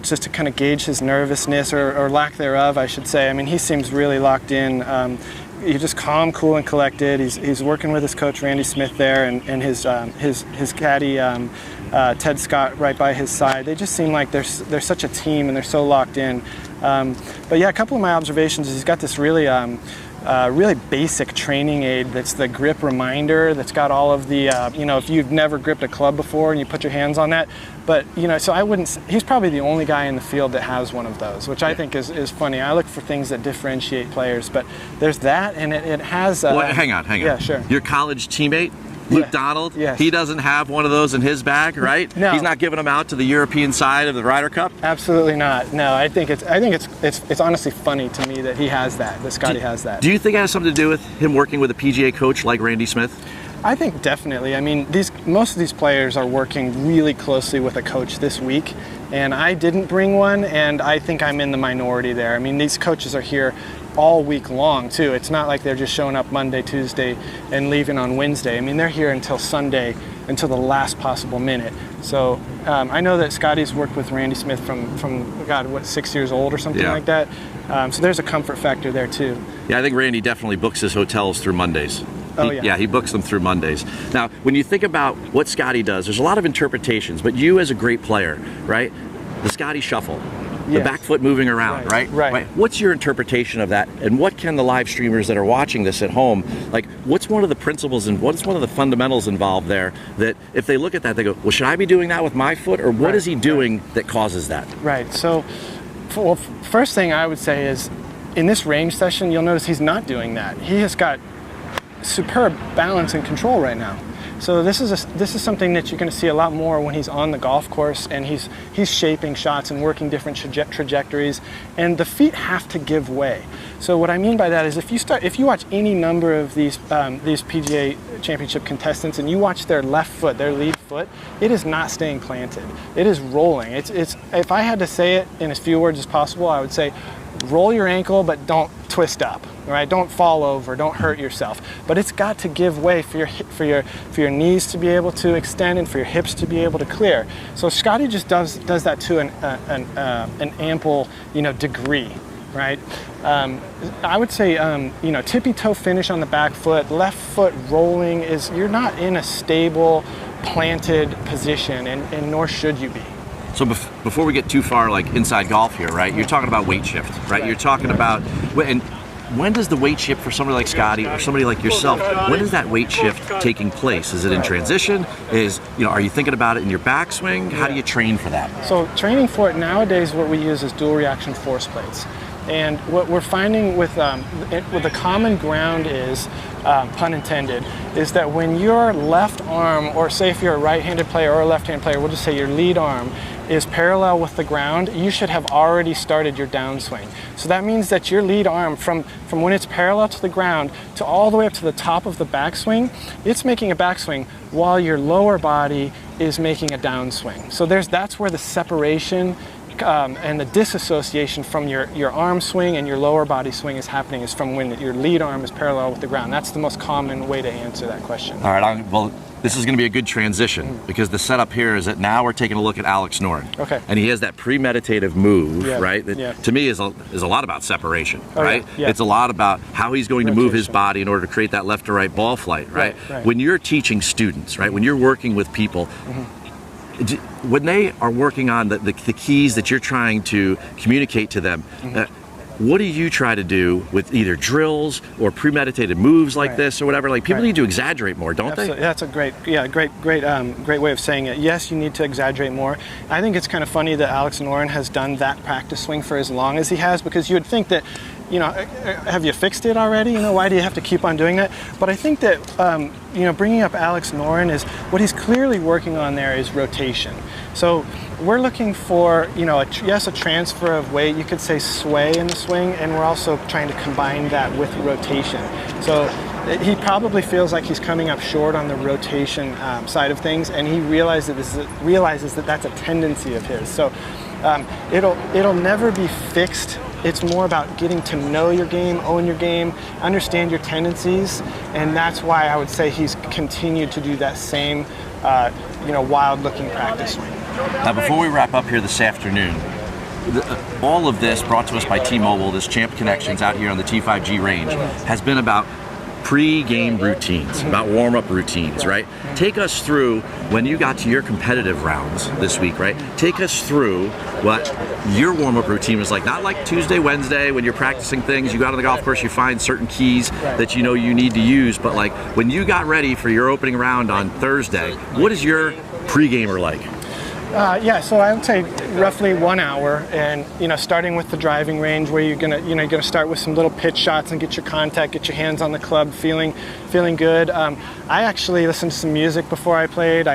just to kind of gauge his nervousness or lack thereof, I should say. I mean, he seems really locked in. He's just calm, cool, and collected. He's working with his coach Randy Smith there, and his caddy Ted Scott right by his side. They just seem like they're such a team, and they're so locked in. But yeah, a couple of my observations is he's got this really basic training aid that's the grip reminder that's got all of the, if you've never gripped a club before and you put your hands on that. But, so I wouldn't, he's probably the only guy in the field that has one of those, which I think is funny. I look for things that differentiate players, but there's that, and it has... Well, hang on. Yeah, sure. Your college teammate, Luke Donald, yes. He doesn't have one of those in his bag, right? No. He's not giving them out to the European side of the Ryder Cup? Absolutely not. No, I think it's honestly funny to me that he has that Scotty has that. Do you think it has something to do with him working with a PGA coach like Randy Smith? I think definitely. I mean, most of these players are working really closely with a coach this week, and I didn't bring one, and I think I'm in the minority there. I mean, these coaches are here all week long too. It's not like they're just showing up Monday, Tuesday, and leaving on Wednesday. I mean, they're here until Sunday, until the last possible minute. So I know that Scotty's worked with Randy Smith from God, 6 years old or something like that. So there's a comfort factor there too. Yeah, I think Randy definitely books his hotels through Mondays. He books them through Mondays. Now, when you think about what Scotty does, there's a lot of interpretations, but you as a great player, right? The Scotty shuffle, the back foot moving around, right? What's your interpretation of that, and what can the live streamers that are watching this at home, what's one of the principles and what's one of the fundamentals involved there that if they look at that, they go, well, should I be doing that with my foot, or what is he doing that causes that? Right, so first thing I would say is in this range session, you'll notice he's not doing that. He has got superb balance and control right now. So this is something that you're going to see a lot more when he's on the golf course and he's shaping shots and working different trajectories, and the feet have to give way. So what I mean by that is if you watch any number of these PGA Championship contestants and you watch their left foot, their lead foot, it is not staying planted. It is rolling. It's if I had to say it in as few words as possible, I would say roll your ankle, but don't twist up. Right? Don't fall over. Don't hurt yourself. But it's got to give way for your knees to be able to extend and for your hips to be able to clear. So Scotty just does that to an ample degree, right? I would say tippy toe finish on the back foot, left foot rolling you're not in a stable, planted position, and nor should you be. So before we get too far inside golf here, right? You're talking about weight shift, right? You're talking about when does the weight shift for somebody like Scotty or somebody like yourself, when is that weight shift taking place? Is it in transition? Are you thinking about it in your backswing? How do you train for that? So training for it nowadays, what we use is dual reaction force plates. And what we're finding with the common ground is, pun intended, is that when your left arm, or say if you're a right-handed player or a left-handed player, we'll just say your lead arm is parallel with the ground, you should have already started your downswing. So that means that your lead arm, from when it's parallel to the ground to all the way up to the top of the backswing, it's making a backswing while your lower body is making a downswing. So that's where the separation and the disassociation from your arm swing and your lower body swing is happening, is from when your lead arm is parallel with the ground. That's the most common way to answer that question. All right, this is going to be a good transition because the setup here is that now we're taking a look at Alex Noren. Okay. And he has that premeditative move, right? That to me is a lot about separation, right? Yeah. It's a lot about how he's going to move his body in order to create that left to right ball flight, right? When you're teaching students, right? When you're working with people, when they are working on the keys that you're trying to communicate to them, what do you try to do with either drills or premeditated moves like this or whatever? People need to exaggerate more, don't they? That's a great way of saying it. Yes, you need to exaggerate more. I think it's kind of funny that Alex Noren has done that practice swing for as long as he has, because you would think that have you fixed it already? Why do you have to keep on doing that? But I think that, bringing up Alex Noren is what he's clearly working on there is rotation. So we're looking for, a transfer of weight, you could say sway in the swing, and we're also trying to combine that with rotation. So he probably feels like he's coming up short on the rotation side of things, and he realizes that that's a tendency of his. So it'll never be fixed. It's more about getting to know your game, own your game, understand your tendencies, and that's why I would say he's continued to do that same, wild-looking practice swing. Now, before we wrap up here this afternoon, all of this brought to us by T-Mobile, this Champ Connections out here on the T5G range, has been about pre-game routines, about warm-up routines, right? Take us through when you got to your competitive rounds this week, right? Take us through what your warm-up routine was like. Not like Tuesday, Wednesday when you're practicing things, you go out on the golf course, you find certain keys that you need to use, but like when you got ready for your opening round on Thursday, what is your pre-gamer like? So I would say roughly 1 hour, and starting with the driving range, where you're gonna start with some little pitch shots and get your contact, get your hands on the club, feeling good. I actually listened to some music before I played.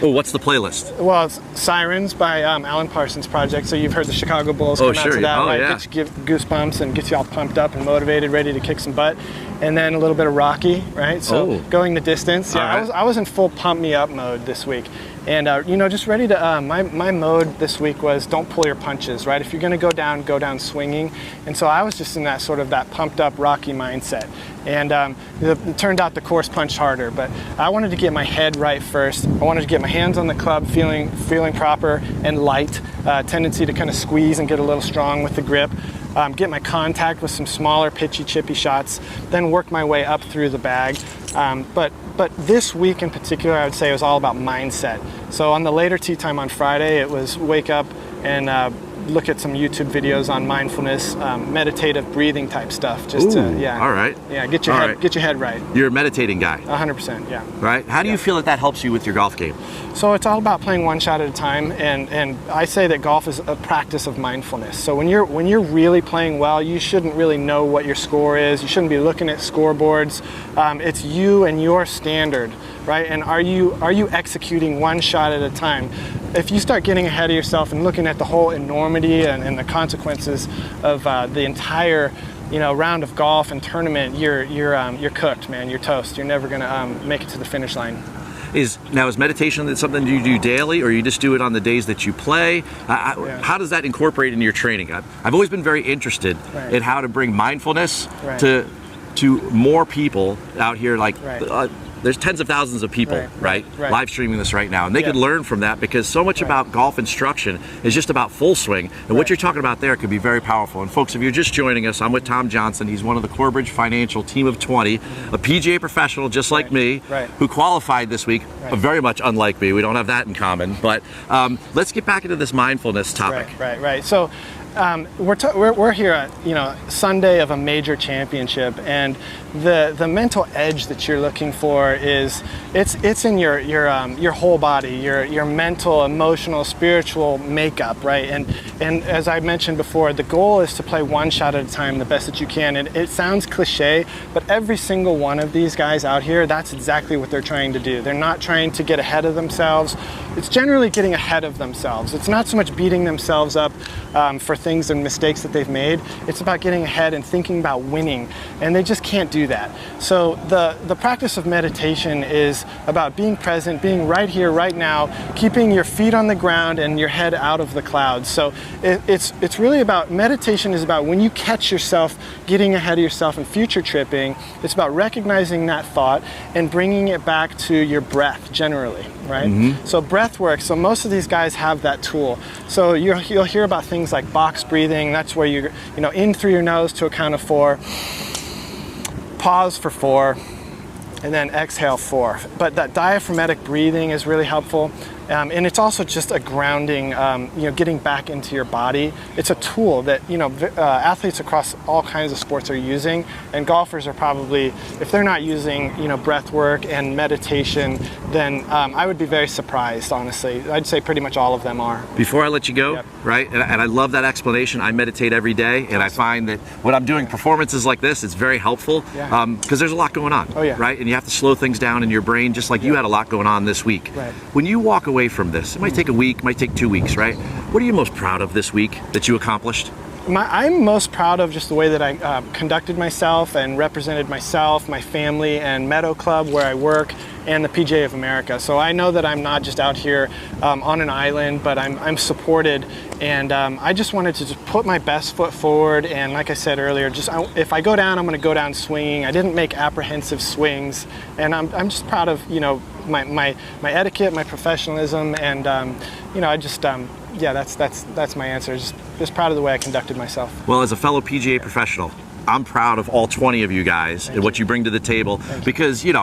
What's the playlist? Well, it's Sirens by Alan Parsons Project. So you've heard the Chicago Bulls come out to that, right? Yeah. Gets you goosebumps and gets you all pumped up and motivated, ready to kick some butt. And then a little bit of Rocky, right? So going the distance. Yeah, right. I was in full pump me up mode this week. And, just ready to, my mode this week was don't pull your punches, right? If you're going to go down swinging. And so I was just in that sort of that pumped up Rocky mindset. And it turned out the course punched harder, but I wanted to get my head right first. I wanted to get my hands on the club, feeling proper and light, tendency to kind of squeeze and get a little strong with the grip. Get my contact with some smaller pitchy chippy shots, then work my way up through the bag. But this week in particular, I would say it was all about mindset. So on the later tee time on Friday, it was wake up and look at some YouTube videos on mindfulness, meditative breathing type stuff. Just to all right. Yeah, get your head right. You're a meditating guy. 100%, yeah. Right? How do you feel that helps you with your golf game? So it's all about playing one shot at a time, and I say that golf is a practice of mindfulness. So when you're really playing well, you shouldn't really know what your score is. You shouldn't be looking at scoreboards. It's you and your standard, right? And are you executing one shot at a time? If you start getting ahead of yourself and looking at the whole enormity and the consequences of the entire round of golf and tournament, you're cooked, man. You're toast. You're never gonna make it to the finish line. Is meditation something you do daily, or you just do it on the days that you play? How does that incorporate into your training? I've always been very interested in how to bring mindfulness to more people out here. There's tens of thousands of people, right, live streaming this right now, and they could learn from that, because so much about golf instruction is just about full swing, and what you're talking about there could be very powerful. And folks, if you're just joining us, I'm with Tom Johnson. He's one of the Corebridge Financial Team of 20, a PGA professional just like me, who qualified this week, very much unlike me. We don't have that in common, but let's get back into this mindfulness topic. Right. So we're here at Sunday of a major championship, and the mental edge that you're looking for is it's in your whole body, your mental, emotional, spiritual makeup, right? And as I mentioned before, the goal is to play one shot at a time the best that you can. And it sounds cliche, but every single one of these guys out here, that's exactly what they're trying to do. They're not trying to get ahead of themselves. It's generally getting ahead of themselves. It's not so much beating themselves up for things and mistakes that they've made. It's about getting ahead and thinking about winning, and they just can't do that. So the practice of meditation is about being present, being right here, right now, keeping your feet on the ground and your head out of the clouds. So it's really about, meditation is about when you catch yourself getting ahead of yourself and future tripping, it's about recognizing that thought and bringing it back to your breath generally, right? Mm-hmm. So breath work, so most of these guys have that tool. So you'll hear about things like box breathing. That's where you're in through your nose to a count of 4, pause for 4, and then exhale 4. But that diaphragmatic breathing is really helpful. And it's also just a grounding, getting back into your body. It's a tool that, athletes across all kinds of sports are using, and golfers are probably, if they're not using, breath work and meditation, then I would be very surprised, honestly. I'd say pretty much all of them are. Before I let you go, Yep. right, and I love that explanation. I meditate every day, and I find that when I'm doing performances like this, it's very helpful because there's a lot going on, right? And you have to slow things down in your brain, just like you had a lot going on this week. Right. When you walk away from this, it might take a week, might take 2 weeks, right? What are you most proud of this week that you accomplished? I'm most proud of just the way that I conducted myself and represented myself, my family, and Meadow Club where I work, and the PGA of America. So I know that I'm not just out here on an island, but I'm supported, and I just wanted to just put my best foot forward. And like I said earlier, if I go down, I'm going to go down swinging. I didn't make apprehensive swings, and I'm just proud of my etiquette, my professionalism, and I just that's my answer. Just proud of the way I conducted myself. Well, as a fellow PGA professional, I'm proud of all 20 of you guys and what you bring to the table because, you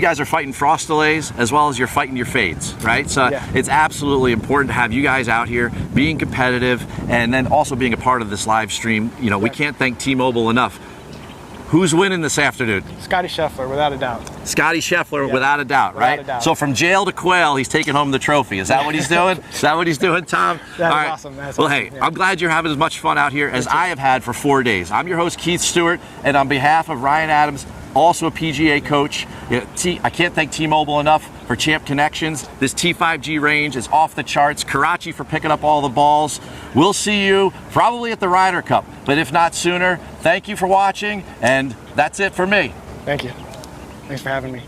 guys are fighting frost delays as well as you're fighting your fades, right? So it's absolutely important to have you guys out here being competitive and then also being a part of this live stream. We can't thank T-Mobile enough. Who's winning this afternoon? Scotty Scheffler, without a doubt. Scotty Scheffler, without a doubt, right? Without a doubt. So from jail to Quail, he's taking home the trophy. Is that what he's doing? Is that what he's doing, Tom? That's awesome. That's well, awesome. hey, I'm glad you're having as much fun out here as I have had for 4 days. I'm your host, Keith Stewart, and on behalf of Ryan Adams, also a PGA coach, I can't thank T-Mobile enough for Champ Connections. This T5G range is off the charts. Karachi for picking up all the balls. We'll see you probably at the Ryder Cup, but if not sooner, thank you for watching, and that's it for me. Thank you. Thanks for having me.